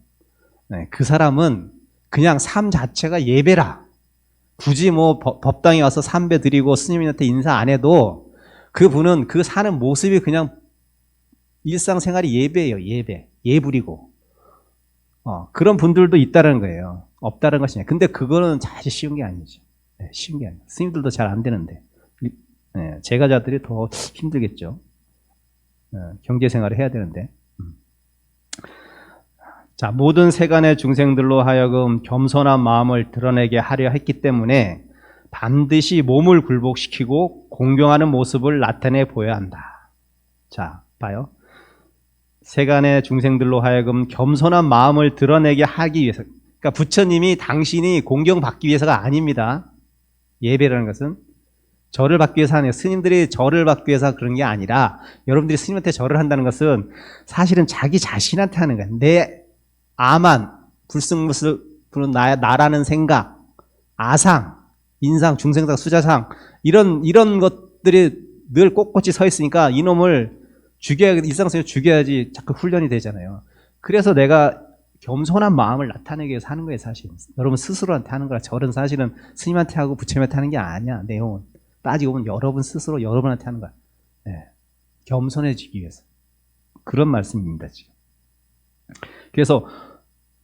그 사람은 그냥 삶 자체가 예배라. 굳이 뭐 법당에 와서 삼배 드리고 스님한테 인사 안 해도 그분은 그 사는 모습이 그냥 일상생활이 예배예요. 예불이고 그런 분들도 있다는 거예요. 없다는 것이 아니에요. 근데 그거는 사실 쉬운 게 아니죠. 쉬운 게 아니에요. 스님들도 잘 안 되는데 제가자들이 더 힘들겠죠. 경제생활을 해야 되는데. 자, 모든 세간의 중생들로 하여금 겸손한 마음을 드러내게 하려 했기 때문에 반드시 몸을 굴복시키고 공경하는 모습을 나타내 보여야 한다. 자, 봐요. 세간의 중생들로 하여금 겸손한 마음을 드러내게 하기 위해서, 그러니까 부처님이 당신이 공경받기 위해서가 아닙니다. 예배라는 것은 절을 받기 위해서 하는, 스님들이 절을 받기 위해서 그런 게 아니라 여러분들이 스님한테 절을 한다는 것은 사실은 자기 자신한테 하는 거예요. 내 아만, 불승불승 나라는 생각, 아상, 인상, 중생상, 수자상 이런 것들이 늘 꼿꼿이 서 있으니까 이놈을 일상생활에 죽여야지 자꾸 훈련이 되잖아요. 그래서 내가 겸손한 마음을 나타내기 위해서 하는 거예요, 사실. 여러분 스스로한테 하는 거라. 절은 사실은 스님한테 하고 부처님한테 하는 게 아니야, 내용은. 따지고 보면 여러분 스스로 여러분한테 하는 거야. 네. 겸손해지기 위해서. 그런 말씀입니다, 지금. 그래서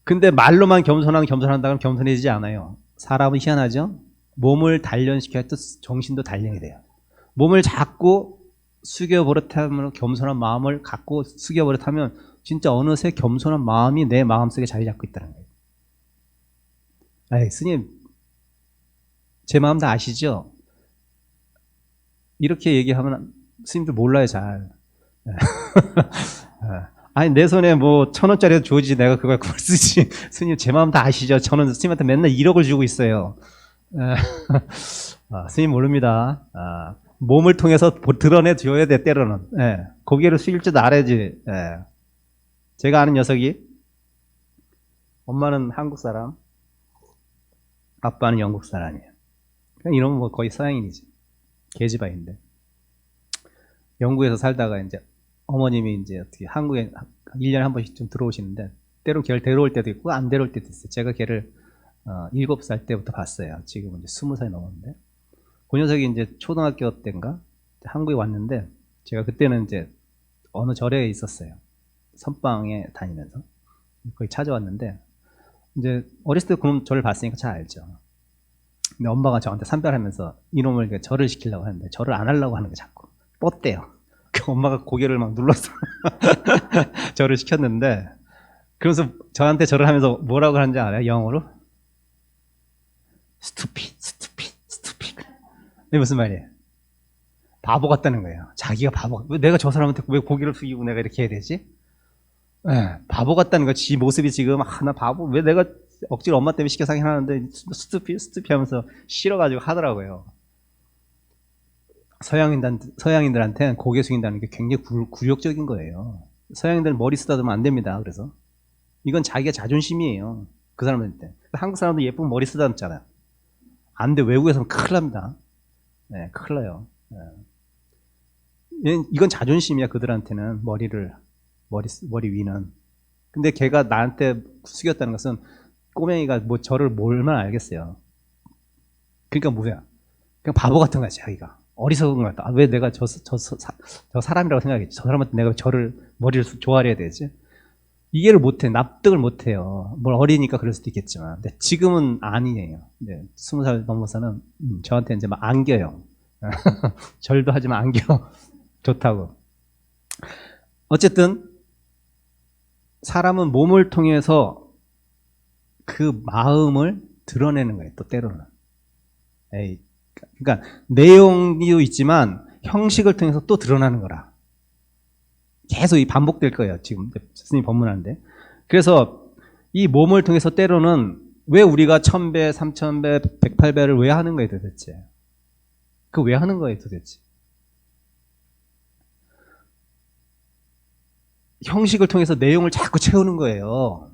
근데 말로만 겸손한다 그러면 겸손해지지 않아요. 사람은 희한하죠. 몸을 단련시켜야 또 정신도 단련이 돼요. 몸을 자꾸 숙여버릇하면, 겸손한 마음을 갖고 숙여버릇하면 진짜 어느새 겸손한 마음이 내 마음속에 자리 잡고 있다는 거예요. 아이, 스님 제 마음 다 아시죠? 이렇게 얘기하면 스님들 몰라요, 잘. 아니, 내 손에 뭐 1,000원짜리 주어지지 내가 그걸 쓰지. 스님 제 마음 다 아시죠? 저는 스님한테 맨날 1억을 주고 있어요. 스님 모릅니다. 몸을 통해서 드러내 줘야 돼, 때로는. 고개를 숙일 줄 알아야지. 제가 아는 녀석이, 엄마는 한국 사람, 아빠는 영국 사람이에요. 그냥 이러면 뭐 거의 서양인이지. 계집아인데. 영국에서 살다가 이제 어머님이 이제 어떻게 한국에 1년에 한 번씩 좀 들어오시는데, 때로 걔를 데려올 때도 있고 안 데려올 때도 있어요. 제가 걔를 7살 때부터 봤어요. 지금은 이제 20살이 넘었는데, 그 녀석이 이제 초등학교 때인가 한국에 왔는데, 제가 그때는 이제 어느 절에 있었어요. 선방에 다니면서 거기 찾아왔는데, 이제 어렸을 때 그럼 절을 봤으니까 잘 알죠. 근데 엄마가 저한테 산별하면서 이놈을 절을 시키려고 하는데 절을 안 하려고 하는 게 자꾸 뻗대요. 그 엄마가 고개를 막 눌러서 절을 시켰는데, 그러면서 저한테 절을 하면서 뭐라고 하는지 알아요? 영어로? stupid. 이게 무슨 말이에요? 바보 같다는 거예요. 자기가 바보. 왜 내가 저 사람한테 왜 고개를 숙이고 내가 이렇게 해야 되지? 바보 같다는 거. 지 모습이 지금 나 바보 왜 내가 억지로 엄마 때문에 시켜서 하긴 하는데 스투피 하면서 싫어가지고 하더라고요. 서양인들한테는 고개 숙인다는 게 굉장히 굴욕적인 거예요. 서양인들은 머리 쓰다듬으면 안 됩니다. 그래서 이건 자기가 자존심이에요. 그 사람한테. 한국 사람도 예쁜 머리 쓰다듬잖아요. 안 돼. 외국에서는 큰일 납니다. 네, 큰일 나요. 네. 이건 자존심이야. 그들한테는 머리 위는. 근데 걔가 나한테 숙였다는 것은 꼬맹이가 뭐 저를 얼마나 알겠어요. 그러니까 뭐야? 그냥 바보 같은 거야, 자기가. 어리석은 것 같다. 왜 내가 저 사람이라고 생각했지? 저 사람한테 내가 머리를 좋아해야 되지? 이해를 못해. 납득을 못해요. 뭘 어리니까 그럴 수도 있겠지만. 근데 지금은 아니에요. 네, 20살 넘어서는 저한테 이제 막 안겨요. 절도 하지만 안겨. 좋다고. 어쨌든 사람은 몸을 통해서 그 마음을 드러내는 거예요. 또 때로는. 그러니까 내용도 있지만 형식을 통해서 또 드러나는 거라. 계속 반복될 거예요. 지금 스님 법문하는데. 그래서 이 몸을 통해서 때로는 왜 우리가 1000배, 3000배, 108배를 왜 하는 거예요 도대체? 그 왜 하는 거예요 도대체? 형식을 통해서 내용을 자꾸 채우는 거예요.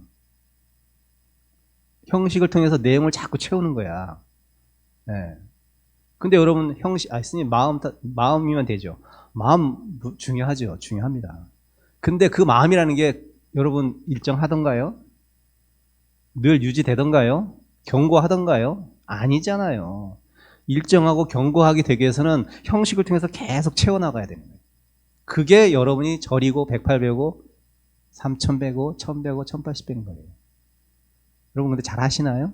형식을 통해서 내용을 자꾸 채우는 거야. 네. 근데 여러분 스님 마음이면 되죠. 마음 중요하죠. 중요합니다. 근데 그 마음이라는 게 여러분 일정하던가요? 늘 유지되던가요? 견고하던가요? 아니잖아요. 일정하고 견고하게 되기 위해서는 형식을 통해서 계속 채워나가야 되는 거예요. 그게 여러분이 절이고 108배고 3000배고 1000배고 1080배인 거예요. 여러분 근데 잘 하시나요?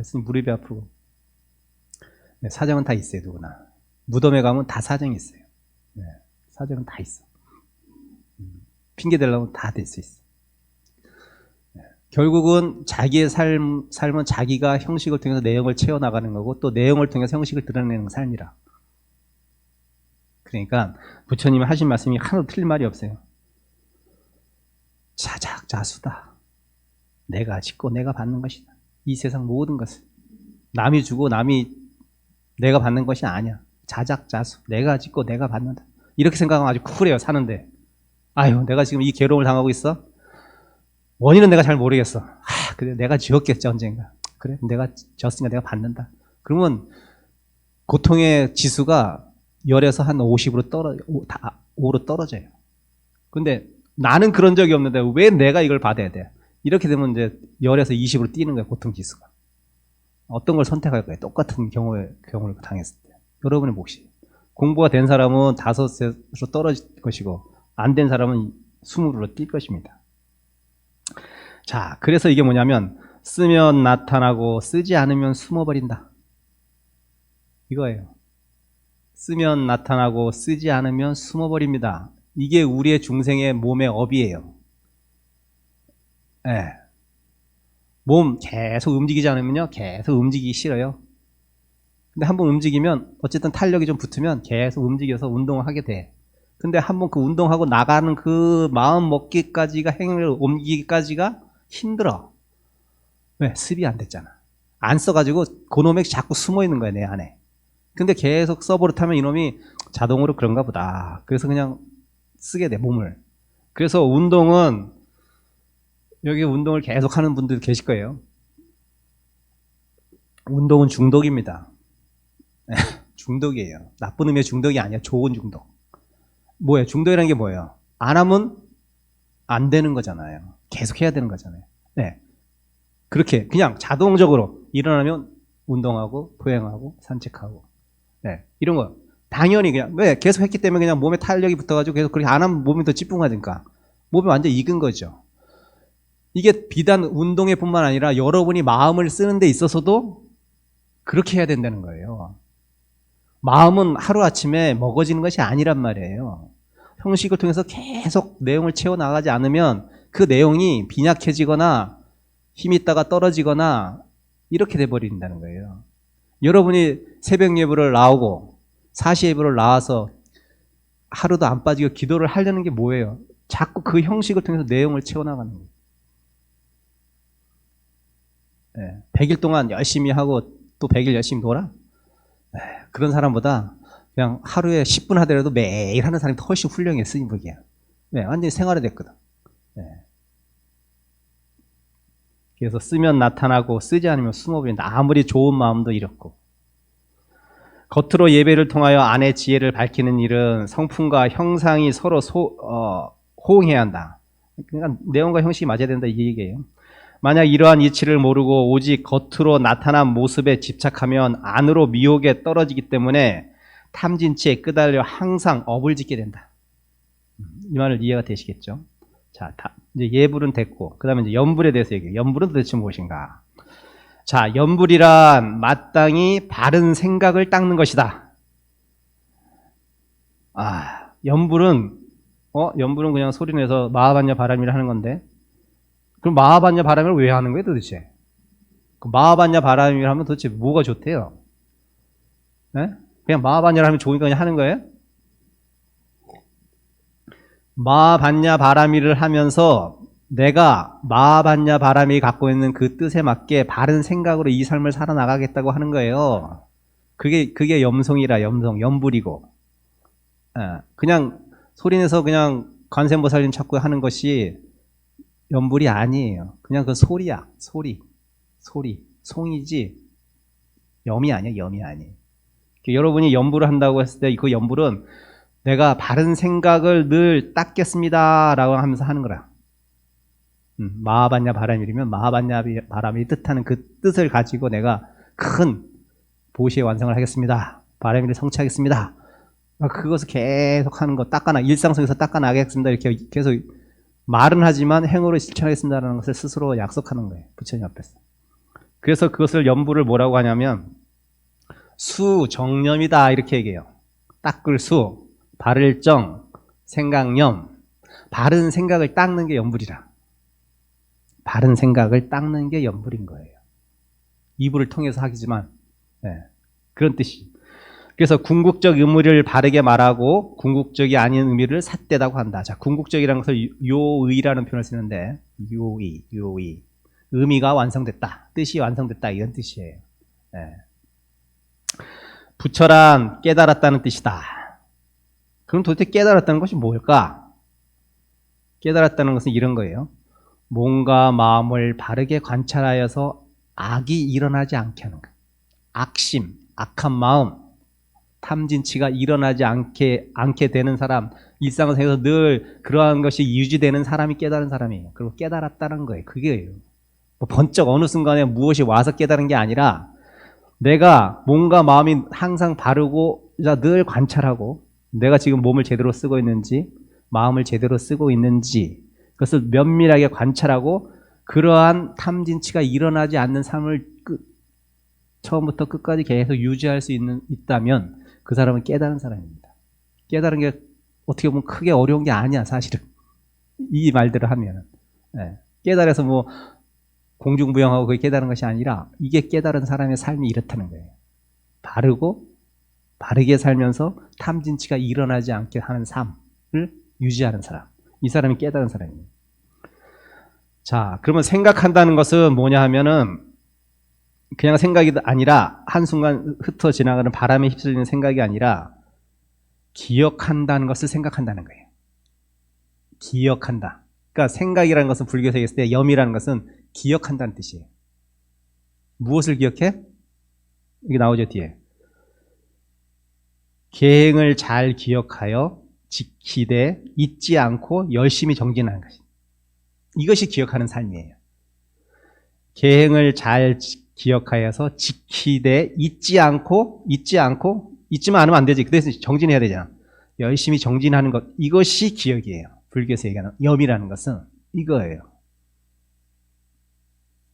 스님 무릎이 아프고. 네, 사정은 다 있어요. 누구나. 무덤에 가면 다 사정이 있어요. 네, 사정은 다 있어. 핑계 대려면 다 될 수 있어. 네, 결국은 자기의 삶은 자기가 형식을 통해서 내용을 채워나가는 거고 또 내용을 통해서 형식을 드러내는 삶이라. 그러니까 부처님이 하신 말씀이 하나도 틀린 말이 없어요. 자작자수다. 내가 짓고 내가 받는 것이다. 이 세상 모든 것을. 남이 주고 내가 받는 것이 아니야. 자작자수. 내가 짓고 내가 받는다. 이렇게 생각하면 아주 쿨해요. 사는데. 아유, 내가 지금 이 괴로움을 당하고 있어? 원인은 내가 잘 모르겠어. 그래, 내가 지었겠지 언젠가. 그래, 내가 졌으니까 내가 받는다. 그러면 고통의 지수가 10에서 한 50으로 5로 떨어져요. 근데 나는 그런 적이 없는데 왜 내가 이걸 받아야 돼? 이렇게 되면 이제 10에서 20으로 뛰는 거예요. 고통 지수가. 어떤 걸 선택할 거예요? 똑같은 경우를 당했을 때. 여러분의 몫이. 공부가 된 사람은 5에서 떨어질 것이고 안 된 사람은 20으로 뛸 것입니다. 자, 그래서 이게 뭐냐면 쓰면 나타나고 쓰지 않으면 숨어버린다. 이거예요. 쓰면 나타나고 쓰지 않으면 숨어버립니다. 이게 우리의 중생의 몸의 업이에요. 네. 몸 계속 움직이지 않으면요 계속 움직이기 싫어요. 근데 한번 움직이면 어쨌든 탄력이 좀 붙으면 계속 움직여서 운동을 하게 돼. 근데 한번 그 운동하고 나가는 그 마음 먹기까지가 행위를 옮기기까지가 힘들어. 왜? 습이 안 됐잖아. 안 써가지고 그놈이 자꾸 숨어 있는 거야 내 안에. 근데 계속 써버릇하면 이놈이 자동으로 그런가 보다. 그래서 그냥 쓰게 돼 몸을. 그래서 운동은 여기 운동을 계속 하는 분들 계실 거예요. 운동은 중독입니다. 중독이에요. 나쁜 의미의 중독이 아니야. 좋은 중독. 뭐예요? 중독이라는 게 뭐예요? 안 하면 안 되는 거잖아요. 계속 해야 되는 거잖아요. 네. 그렇게 그냥 자동적으로 일어나면 운동하고 보행하고 산책하고 네. 이런 거 당연히 그냥 왜 계속 했기 때문에 그냥 몸에 탄력이 붙어가지고 계속 그렇게 안 하면 몸이 더 찌뿌하니까 몸이 완전 익은 거죠. 이게 비단 운동에 뿐만 아니라 여러분이 마음을 쓰는 데 있어서도 그렇게 해야 된다는 거예요. 마음은 하루아침에 먹어지는 것이 아니란 말이에요. 형식을 통해서 계속 내용을 채워나가지 않으면 그 내용이 빈약해지거나 힘이 있다가 떨어지거나 이렇게 돼버린다는 거예요. 여러분이 새벽 예불을 나오고 사시 예불을 나와서 하루도 안 빠지고 기도를 하려는 게 뭐예요? 자꾸 그 형식을 통해서 내용을 채워나가는 거예요. 100일 동안 열심히 하고 또 100일 열심히 놀아? 그런 사람보다 그냥 하루에 10분 하더라도 매일 하는 사람이 훨씬 훌륭해, 스님 보기야. 완전히 생활화됐거든. 그래서 쓰면 나타나고 쓰지 않으면 숨어버린다. 아무리 좋은 마음도 이렇고. 겉으로 예배를 통하여 안의 지혜를 밝히는 일은 성품과 형상이 서로 호응해야 한다. 그러니까 내용과 형식이 맞아야 된다, 이 얘기예요. 만약 이러한 이치를 모르고 오직 겉으로 나타난 모습에 집착하면 안으로 미혹에 떨어지기 때문에 탐진치에 끄달려 항상 업을 짓게 된다. 이 말을 이해가 되시겠죠? 자, 이제 예불은 됐고, 그 다음에 이제 연불에 대해서 얘기해요. 연불은 도대체 무엇인가? 자, 연불이란 마땅히 바른 생각을 닦는 것이다. 연불은 그냥 소리내서 마하반야 바람이라 하는 건데, 그럼 마하반야 바람을 왜 하는 거예요, 도대체? 그 마하반야 바람이라 하면 도대체 뭐가 좋대요? 그냥 마하반야를 하면 좋으니까 그냥 하는 거예요? 마하반야 바람이를 하면서 내가 마하반야 바람이 갖고 있는 그 뜻에 맞게 바른 생각으로 이 삶을 살아나가겠다고 하는 거예요. 그게 염송이라, 연불이고. 그냥 소리내서 그냥 관세음보살님 찾고 하는 것이 연불이 아니에요. 그냥 그 소리야. 소리. 송이지 염이 아니야. 염이 아니에요. 여러분이 연불을 한다고 했을 때 그 연불은 내가 바른 생각을 늘 닦겠습니다 라고 하면서 하는 거라. 마하반야 바람이면 마하반야 바람이 뜻하는 그 뜻을 가지고 내가 큰 보시의 완성을 하겠습니다. 바람이를 성취하겠습니다. 그것을 계속 하는 거, 일상 속에서 닦아나가겠습니다. 이렇게 계속 말은 하지만 행으로 실천하겠습니다라는 것을 스스로 약속하는 거예요. 부처님 앞에서. 그래서 그것을 연불을 뭐라고 하냐면 수정념이다 이렇게 얘기해요. 닦을 수, 바를 정, 생각념. 바른 생각을 닦는 게 연불이라. 바른 생각을 닦는 게 연불인 거예요. 이불을 통해서 하기지만 그런 뜻이. 그래서 궁극적 의미를 바르게 말하고 궁극적이 아닌 의미를 삿되다고 한다. 자, 궁극적이라는 것을 요의라는 표현을 쓰는데 요의. 의미가 완성됐다. 뜻이 완성됐다. 이런 뜻이에요. 부처란 깨달았다는 뜻이다. 그럼 도대체 깨달았다는 것이 뭘까? 깨달았다는 것은 이런 거예요. 몸과 마음을 바르게 관찰하여서 악이 일어나지 않게 하는 거예요. 악심, 악한 마음, 탐진치가 일어나지 않게 되는 사람, 일상생활에서 늘 그러한 것이 유지되는 사람이 깨달은 사람이에요. 그리고 깨달았다는 거예요. 그게요. 번쩍 어느 순간에 무엇이 와서 깨달은 게 아니라 내가 몸과 마음이 항상 바르고 늘 관찰하고 내가 지금 몸을 제대로 쓰고 있는지 마음을 제대로 쓰고 있는지 그것을 면밀하게 관찰하고 그러한 탐진치가 일어나지 않는 삶을 처음부터 끝까지 계속 유지할 수 있다면 그 사람은 깨달은 사람입니다. 깨달은 게 어떻게 보면 크게 어려운 게 아니야, 사실은. 이 말들을 하면. 깨달아서 뭐 공중부양하고 그게 깨달은 것이 아니라 이게 깨달은 사람의 삶이 이렇다는 거예요. 바르게 살면서 탐진치가 일어나지 않게 하는 삶을 유지하는 사람. 이 사람이 깨달은 사람입니다. 자, 그러면 생각한다는 것은 뭐냐 하면은 그냥 생각이 아니라 한순간 흩어 지나가는 바람에 휩쓸리는 생각이 아니라 기억한다는 것을 생각한다는 거예요. 기억한다. 그러니까 생각이라는 것은 불교에서 얘기했을 때 염이라는 것은 기억한다는 뜻이에요. 무엇을 기억해? 이게 나오죠, 뒤에. 계행을 잘 기억하여 지키되 잊지 않고 열심히 정진하는 것이. 이것이 기억하는 삶이에요. 계행을 잘 기억하여서 지키되 잊지만 않으면 안 되지. 그 대신 정진해야 되잖아. 열심히 정진하는 것, 이것이 기억이에요. 불교에서 얘기하는 염이라는 것은 이거예요.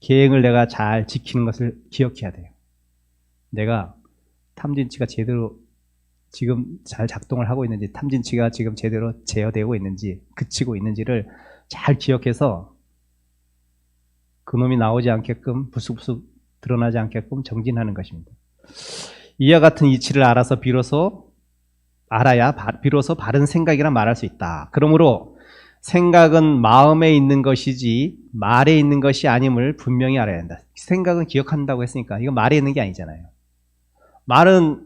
계행을 내가 잘 지키는 것을 기억해야 돼요. 내가 탐진치가 제대로 지금 잘 작동을 하고 있는지, 탐진치가 지금 제대로 제어되고 있는지, 그치고 있는지를 잘 기억해서 그놈이 나오지 않게끔, 부스부스 드러나지 않게끔 정진하는 것입니다. 이와 같은 이치를 알아야 비로소 바른 생각이라 말할 수 있다. 그러므로 생각은 마음에 있는 것이지 말에 있는 것이 아님을 분명히 알아야 한다. 생각은 기억한다고 했으니까 이건 말에 있는 게 아니잖아요. 말은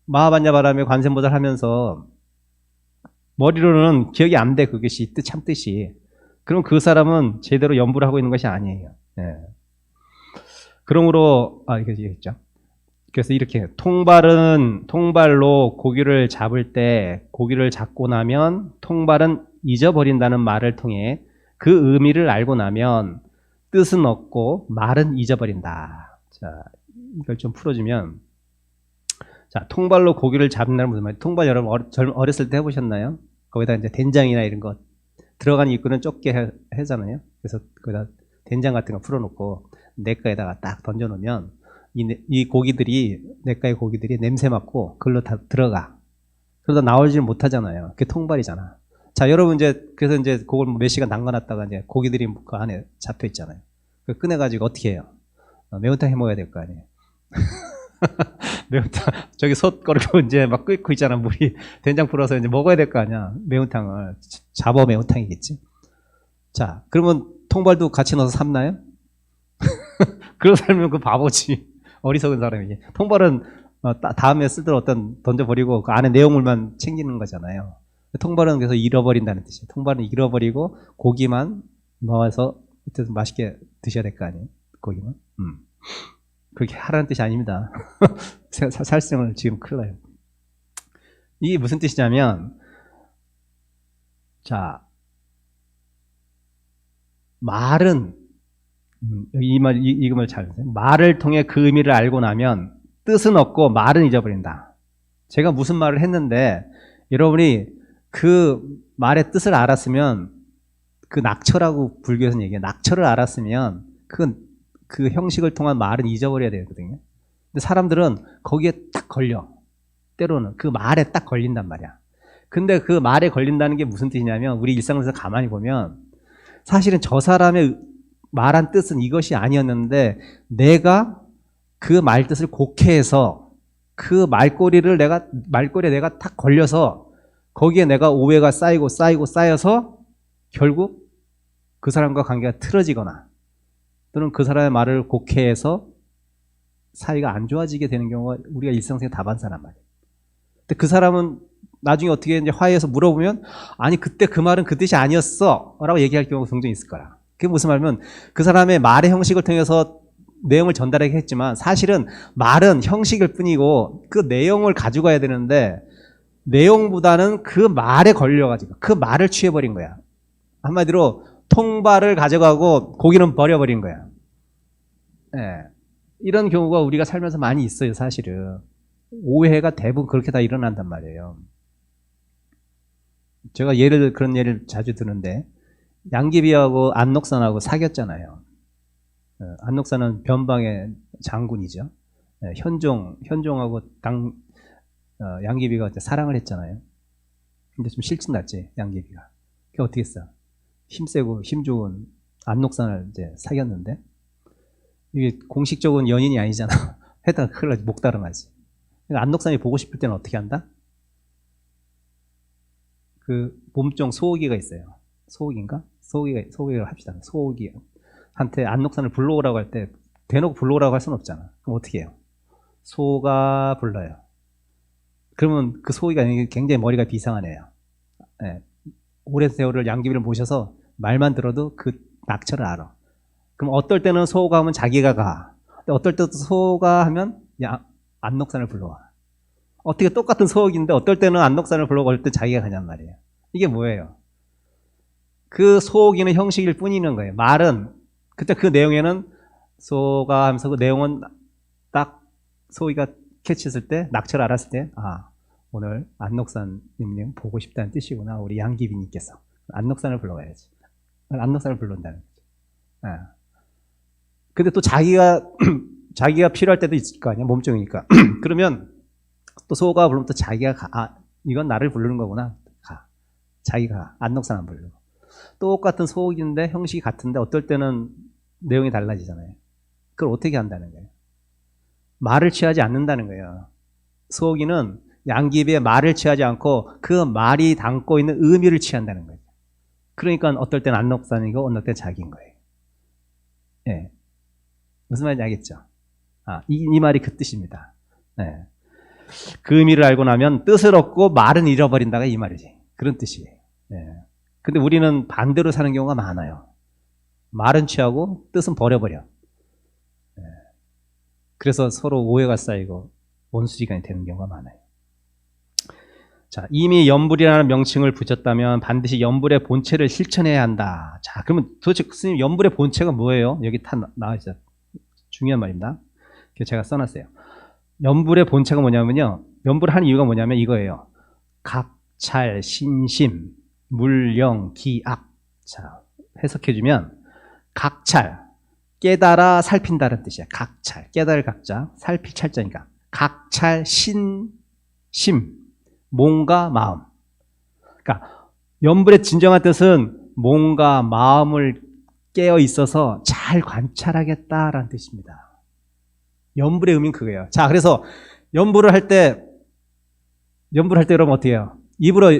마하반야바람에 관세음보살 하면서 머리로는 기억이 안 돼. 그것이 뜻 참뜻이. 그럼 그 사람은 제대로 연부를 하고 있는 것이 아니에요. 예. 그러므로 이렇게 얘기했죠. 그래서 이렇게 통발로 고기를 잡을 때 고기를 잡고 나면 통발은 잊어버린다는 말을 통해 그 의미를 알고 나면 뜻은 없고 말은 잊어버린다. 자, 이걸 좀 풀어주면, 자, 통발로 고기를 잡는다는 무슨 말이에요? 통발 여러분 어렸을 때 해보셨나요? 거기다 이제 된장이나 이런 거 들어간 입구는 좁게 하잖아요. 그래서 거기다 된장 같은 거 풀어놓고 냇가에다가 딱 던져놓으면 이 고기들이, 냇가의 고기들이 냄새 맡고 그걸로 다 들어가. 그러다 나오질 못하잖아요. 그게 통발이잖아. 자, 여러분 그래서 그걸 몇 시간 담가놨다가 이제 고기들이 그 안에 잡혀 있잖아요. 그 꺼내가지고 어떻게 해요? 매운탕 해 먹어야 될 거 아니에요. 매운탕, 저기 솥 걸고 이제 막 끓고 있잖아. 물이 된장 풀어서 이제 먹어야 될 거 아니야. 매운탕을. 잡어 매운탕이겠지. 자, 그러면 통발도 같이 넣어서 삶나요? 그런 사람이면 그 바보지. 어리석은 사람이지. 통발은 다음에 쓰도록 던져버리고 그 안에 내용물만 챙기는 거잖아요. 통발은 그래서 잃어버린다는 뜻이에요. 통발은 잃어버리고 고기만 넣어서 어쨌든 맛있게 드셔야 될 거 아니에요. 고기만. 그렇게 하라는 뜻이 아닙니다. 살생을 지금 큰일 나요. 이게 무슨 뜻이냐면, 자, 말은 이 말 잘 보세요. 말을 통해 그 의미를 알고 나면 뜻은 없고 말은 잊어버린다. 제가 무슨 말을 했는데 여러분이 그 말의 뜻을 알았으면, 그 낙처라고 불교에서는 얘기해요. 낙처를 알았으면 그 형식을 통한 말은 잊어버려야 되거든요. 근데 사람들은 거기에 딱 걸려. 때로는 그 말에 딱 걸린단 말이야. 근데 그 말에 걸린다는 게 무슨 뜻이냐면, 우리 일상에서 가만히 보면 사실은 저 사람의 말한 뜻은 이것이 아니었는데 내가 그 말 뜻을 곡해해서 그 말꼬리에 내가 탁 걸려서 거기에 내가 오해가 쌓여서 결국 그 사람과 관계가 틀어지거나 또는 그 사람의 말을 곡해해서 사이가 안 좋아지게 되는 경우가 우리가 일상생활 다반사란 말이에요. 근데 그 사람은 나중에 어떻게 이제 화해해서 물어보면, 아니 그때 그 말은 그 뜻이 아니었어 라고 얘기할 경우가 종종 있을 거라. 그게 무슨 말이면 그 사람의 말의 형식을 통해서 내용을 전달하게 했지만 사실은 말은 형식일 뿐이고 그 내용을 가져가야 되는데 내용보다는 그 말에 걸려가지고 그 말을 취해버린 거야. 한마디로 통발을 가져가고 고기는 버려버린 거야. 네. 이런 경우가 우리가 살면서 많이 있어요. 사실은 오해가 대부분 그렇게 다 일어난단 말이에요. 제가 그런 예를 자주 드는데, 양귀비하고 안녹산하고 사귀었잖아요. 안녹산은 변방의 장군이죠. 현종하고 양귀비가 사랑을 했잖아요. 근데 좀 실증났지, 양귀비가. 그게 어떻게 했어? 힘세고 힘 좋은 안녹산을 이제 사귀었는데, 이게 공식적인 연인이 아니잖아. 했다가 큰일 나지, 목다름하지. 안녹산이 보고 싶을 때는 어떻게 한다? 그 몸종 소호기가 있어요. 소호기인가? 소호기를 합시다. 소호기 한테 안녹산을 불러오라고 할 때 대놓고 불러오라고 할 수는 없잖아. 그럼 어떻게 해요? 소가 불러요. 그러면 그 소호기가 굉장히 머리가 비상한 애예요. 네. 오랜 세월을 양귀비를 모셔서 말만 들어도 그 낙처를 알아. 그럼 어떨 때는 소가 하면 자기가 가. 어떨 때도 소가 하면 안녹산을 불러와. 어떻게 똑같은 소옥인데 어떨 때는 안녹산을 불러와, 어떨 때 자기가 가냔 말이에요. 이게 뭐예요? 그 소옥이는 형식일 뿐이는 거예요. 말은 그때 그 내용에는 소가 하면서 그 내용은 딱 소희가 캐치했을 때, 낙처를 알았을 때, 오늘 안녹산님 보고 싶다는 뜻이구나. 우리 양귀비님께서 안녹산을 불러와야지. 안녹산을 불러온다는 거죠. 근데 또 자기가 필요할 때도 있을 거 아니야. 몸종이니까. 그러면 또 소가 부르면 또 자기가 가. 이건 나를 부르는 거구나. 가. 자기가 안녹산 안 부르고. 똑같은 소옥인데 형식이 같은데 어떨 때는 내용이 달라지잖아요. 그걸 어떻게 한다는 거예요? 말을 취하지 않는다는 거예요. 소옥이는 양귀비의 말을 취하지 않고 그 말이 담고 있는 의미를 취한다는 거예요. 그러니까 어떨 땐 안록산이고 어떨 땐 자기인 거예요. 예. 무슨 말인지 알겠죠? 이 말이 그 뜻입니다. 예. 그 의미를 알고 나면 뜻을 얻고 말은 잃어버린다가 이 말이지. 그런 뜻이에요. 예. 근데 우리는 반대로 사는 경우가 많아요. 말은 취하고 뜻은 버려버려. 예. 그래서 서로 오해가 쌓이고 원수지간이 되는 경우가 많아요. 자, 이미 연불이라는 명칭을 붙였다면 반드시 연불의 본체를 실천해야 한다. 자, 그러면 도대체 스님 연불의 본체가 뭐예요? 여기 다 나와 있어요. 중요한 말입니다. 제가 써놨어요. 연불의 본체가 뭐냐면요. 연불을 하는 이유가 뭐냐면 이거예요. 각찰, 신심, 물령, 기악. 자, 해석해주면 각찰, 깨달아 살핀다는 뜻이야. 각찰, 깨달을 각자, 살필 찰자니까. 각찰, 신심, 몸과 마음. 그러니까 연불의 진정한 뜻은 몸과 마음을 깨어 있어서 잘 관찰하겠다라는 뜻입니다. 연불의 의미는 그거예요. 자, 그래서 연불을 할 때 여러분 어떻게 해요? 입으로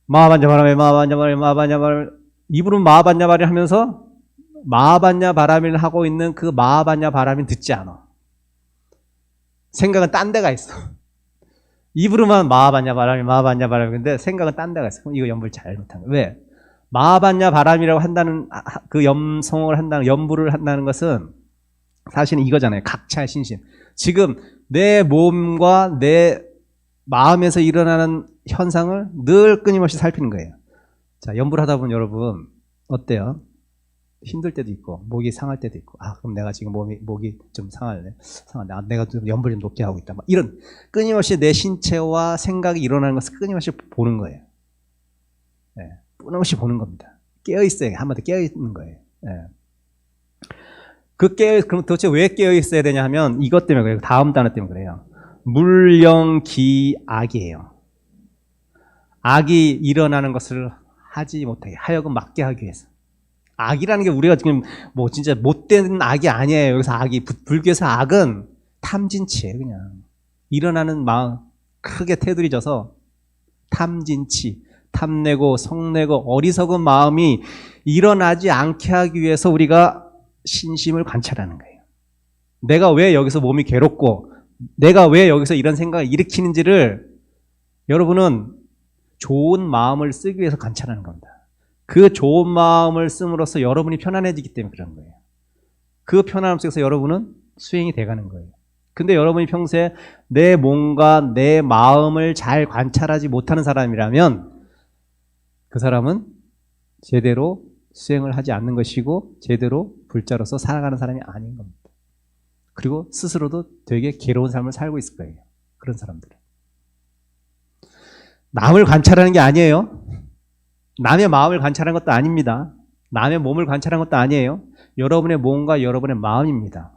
마하반야바람에 마하반야바람 입으로 마하반야바람을 하면서 마하반야바람을 하고 있는 그 마하반야바람이 듣지 않아. 생각은 딴 데가 있어. 입으로만 마하반야바람이 근데 생각은 딴 데가 있어. 그럼 이거 연불 잘못한 거야. 왜? 마하반야바람이라고 한다는 그 염성을 한다는 연불을 한다는 것은 사실은 이거잖아요. 각찰 신심. 지금 내 몸과 내 마음에서 일어나는 현상을 늘 끊임없이 살피는 거예요. 자, 연불 하다 보면 여러분 어때요? 힘들 때도 있고 목이 상할 때도 있고 그럼 내가 지금 목이 좀 상하네. 내가 좀 연불이 좀 높게 하고 있다. 막 이런 끊임없이 내 신체와 생각이 일어나는 것을 끊임없이 보는 거예요. 네, 끊임없이 보는 겁니다. 깨어 있어야 한마디 깨어 있는 거예요. 네. 그럼 도대체 왜 깨어 있어야 되냐 하면 이것 때문에 그래요. 다음 단어 때문에 그래요. 물령기악이에요. 악이 일어나는 것을 하지 못하게 하여금 막게 하기 위해서. 악이라는 게 우리가 지금 뭐 진짜 못된 악이 아니에요. 여기서 악이 불교에서 악은 탐진치예요. 그냥 일어나는 마음 크게 테두리져서 탐진치, 탐내고 성내고 어리석은 마음이 일어나지 않게 하기 위해서 우리가 신심을 관찰하는 거예요. 내가 왜 여기서 몸이 괴롭고 내가 왜 여기서 이런 생각을 일으키는지를 여러분은 좋은 마음을 쓰기 위해서 관찰하는 겁니다. 그 좋은 마음을 씀으로써 여러분이 편안해지기 때문에 그런 거예요. 그 편안함 속에서 여러분은 수행이 돼가는 거예요. 근데 여러분이 평소에 내 몸과 내 마음을 잘 관찰하지 못하는 사람이라면 그 사람은 제대로 수행을 하지 않는 것이고 제대로 불자로서 살아가는 사람이 아닌 겁니다. 그리고 스스로도 되게 괴로운 삶을 살고 있을 거예요. 그런 사람들은. 남을 관찰하는 게 아니에요. 남의 마음을 관찰하는 것도 아닙니다. 남의 몸을 관찰하는 것도 아니에요. 여러분의 몸과 여러분의 마음입니다.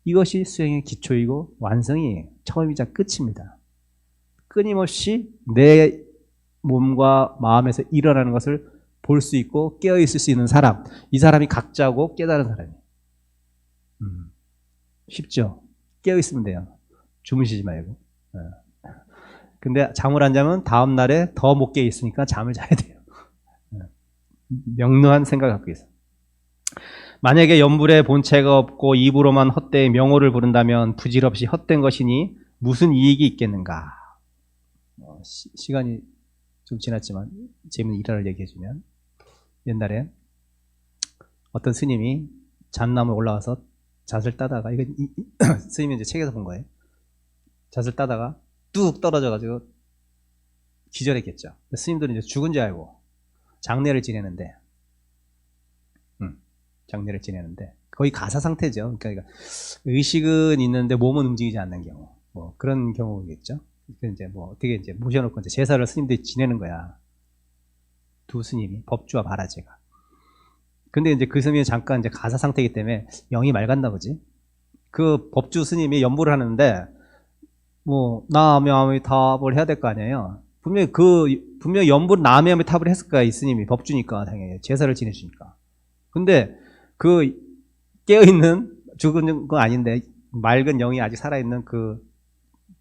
이것이 수행의 기초이고 완성이 처음이자 끝입니다. 끊임없이 내 몸과 마음에서 일어나는 것을 볼 수 있고 깨어있을 수 있는 사람, 이 사람이 각자고 깨달은 사람이에요. 쉽죠? 깨어있으면 돼요. 주무시지 말고. 근데 잠을 안 자면 다음 날에 더 못 깨어있으니까 잠을 자야 돼요. 명료한 생각을 갖고 있어요. 만약에 연불의 본체가 없고 입으로만 헛되이 명호를 부른다면 부질없이 헛된 것이니 무슨 이익이 있겠는가? 시간이 좀 지났지만 재미있는 일화를 얘기해주면 옛날에 어떤 스님이 잣나무에 올라와서 잣을 따다가 스님이 이제 책에서 본 거예요. 잣을 따다가 뚝 떨어져가지고 기절했겠죠. 스님들은 이제 죽은 줄 알고 장례를 지내는데 거의 가사 상태죠. 그러니까 의식은 있는데 몸은 움직이지 않는 경우, 뭐 그런 경우겠죠. 이제 뭐 어떻게 이제 모셔놓고 이제 제사를 스님들이 지내는 거야. 두 스님이 법주와 바라제가. 근데 이제 그 스님이 잠깐 이제 가사 상태이기 때문에 영이 맑았나 보지. 그 법주 스님이 연불을 하는데 뭐 남야미탑을 해야 될 거 아니에요. 분명히 연불 남야미탑을 했을 거야. 이 스님이 법주니까 당연히 제사를 지내주니까. 근데 그 깨어있는 죽은 건 아닌데 맑은 영이 아직 살아있는 그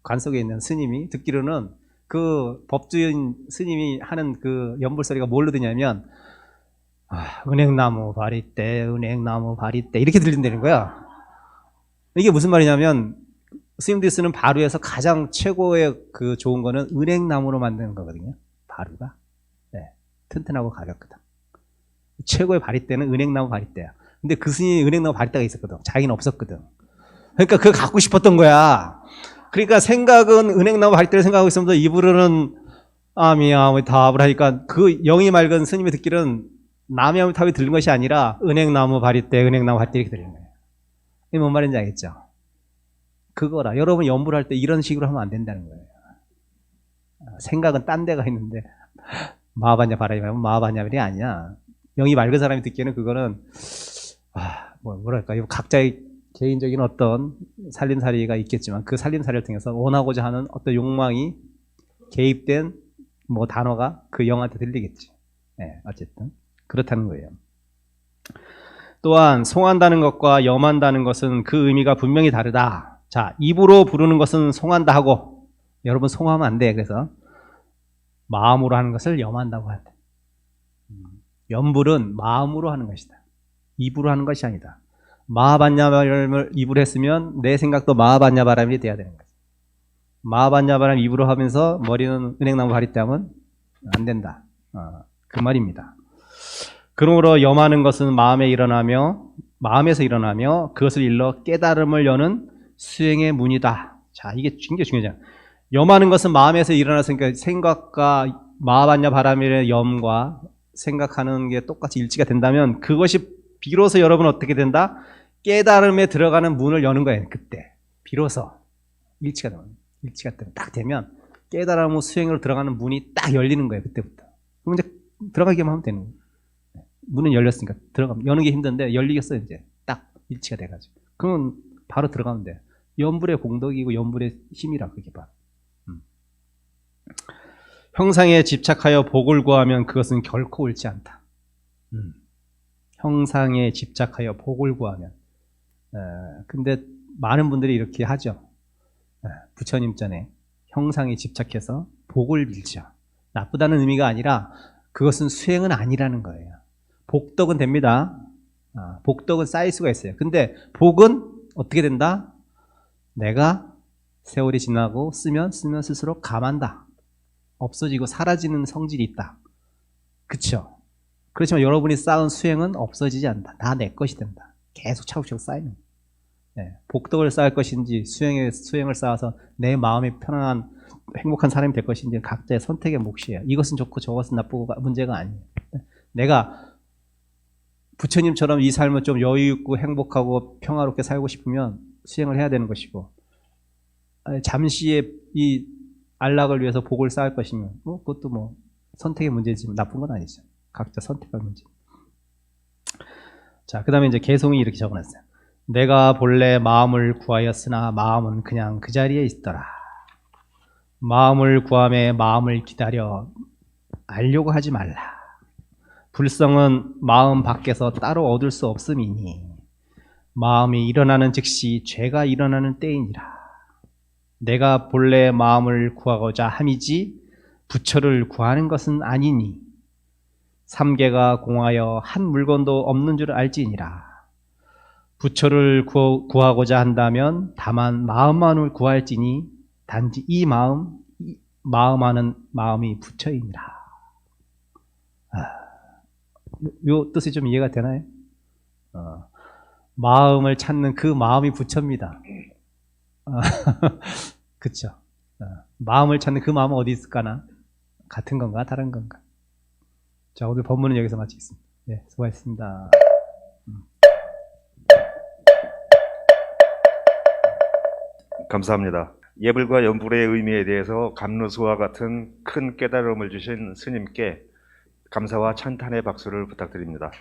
관 속에 있는 스님이 듣기로는 그 법주인 스님이 하는 그 연불소리가 뭘로 드냐면 은행나무 바리떼, 은행나무 바리떼 이렇게 들린다는 거야. 이게 무슨 말이냐면 스님들이 쓰는 바루에서 가장 최고의 그 좋은 거는 은행나무로 만드는 거거든요. 바루가. 네, 튼튼하고 가볍거든. 최고의 바리떼는 은행나무 바리떼야. 근데 그 스님이 은행나무 바리떼가 있었거든. 자기는 없었거든. 그러니까 그거 갖고 싶었던 거야. 그러니까 생각은 은행나무 바리떼를 생각하고 있으면서 입으로는 아미아미타불 하니까 그 영이 맑은 스님이 듣기는 남이아미타불이 들린 것이 아니라 은행나무 바리떼, 은행나무 바리떼 이렇게 들리는 거예요. 이게 뭔 말인지 알겠죠? 그거라. 여러분 연불할 때 이런 식으로 하면 안 된다는 거예요. 생각은 딴 데가 있는데 마하반야 바라이 말하면 마하반야발이 아니야. 영이 맑은 사람이 듣기에는 그거는 뭐랄까 각자의 개인적인 어떤 살림살이가 있겠지만 그 살림살이를 통해서 원하고자 하는 어떤 욕망이 개입된 뭐 단어가 그 영한테 들리겠지. 네, 어쨌든 그렇다는 거예요. 또한 송한다는 것과 염한다는 것은 그 의미가 분명히 다르다. 자, 입으로 부르는 것은 송한다 하고 여러분 송하면 안 돼. 그래서 마음으로 하는 것을 염한다고 한다. 염불은 마음으로 하는 것이다. 입으로 하는 것이 아니다. 마하반야바람을 입으로 했으면 내 생각도 마하반야바람이 돼야 되는 거지. 마하반야바람 입으로 하면서 머리는 은행나무 바리떼 하면 안 된다. 그 말입니다. 그러므로 염하는 것은 마음에서 일어나며 그것을 일러 깨달음을 여는 수행의 문이다. 자, 이게 굉장히 중요하잖아. 염하는 것은 마음에서 일어났으니까 생각과 마하반야바람의 염과 생각하는 게 똑같이 일치가 된다면 그것이 비로소 여러분 어떻게 된다? 깨달음에 들어가는 문을 여는 거예요. 그때 비로소 일치가 딱 되면 깨달음 수행으로 들어가는 문이 딱 열리는 거예요. 그때부터. 그럼 이제 들어가기만 하면 되는 거예요. 문은 열렸으니까 여는 게 힘든데 열리겠어요. 이제 딱 일치가 돼가지고 그러면 바로 들어가면 돼. 염불의 공덕이고 염불의 힘이라 그게 바로. 형상에 집착하여 복을 구하면 그것은 결코 옳지 않다. 형상에 집착하여 복을 구하면. 근데 많은 분들이 이렇게 하죠. 부처님 전에 형상에 집착해서 복을 빌죠. 나쁘다는 의미가 아니라 그것은 수행은 아니라는 거예요. 복덕은 됩니다. 복덕은 쌓일 수가 있어요. 근데 복은 어떻게 된다? 내가 세월이 지나고 쓰면 쓸수록 감한다. 없어지고 사라지는 성질이 있다. 그쵸? 그렇지만 여러분이 쌓은 수행은 없어지지 않는다. 다 내 것이 된다. 계속 차곡차곡 쌓이는 거예요. 네, 복덕을 쌓을 것인지 수행을 쌓아서 내 마음이 편안한 행복한 사람이 될 것인지 각자의 선택의 몫이에요. 이것은 좋고 저것은 나쁘고 문제가 아니에요. 내가 부처님처럼 이 삶을 좀 여유 있고 행복하고 평화롭게 살고 싶으면 수행을 해야 되는 것이고 잠시의 이 안락을 위해서 복을 쌓을 것이면 그것도 선택의 문제지 나쁜 건 아니죠. 각자 선택할 문제. 자, 그 다음에 이제 개송이 이렇게 적어놨어요. 내가 본래 마음을 구하였으나 마음은 그냥 그 자리에 있더라. 마음을 구함에 마음을 기다려 알려고 하지 말라. 불성은 마음 밖에서 따로 얻을 수 없음이니 마음이 일어나는 즉시 죄가 일어나는 때이니라. 내가 본래 마음을 구하고자 함이지 부처를 구하는 것은 아니니 삼계가 공하여 한 물건도 없는 줄 알지니라. 부처를 구하고자 한다면 다만 마음만을 구할지니 단지 이 마음하는 마음이 부처이니라. 요 뜻이 좀 이해가 되나요? 마음을 찾는 그 마음이 부처입니다. 그쵸? 마음을 찾는 그 마음은 어디 있을까나? 같은 건가? 다른 건가? 자, 오늘 본문은 여기서 마치겠습니다. 네, 수고하셨습니다.
감사합니다. 예불과 연불의 의미에 대해서 감루수와 같은 큰 깨달음을 주신 스님께 감사와 찬탄의 박수를 부탁드립니다.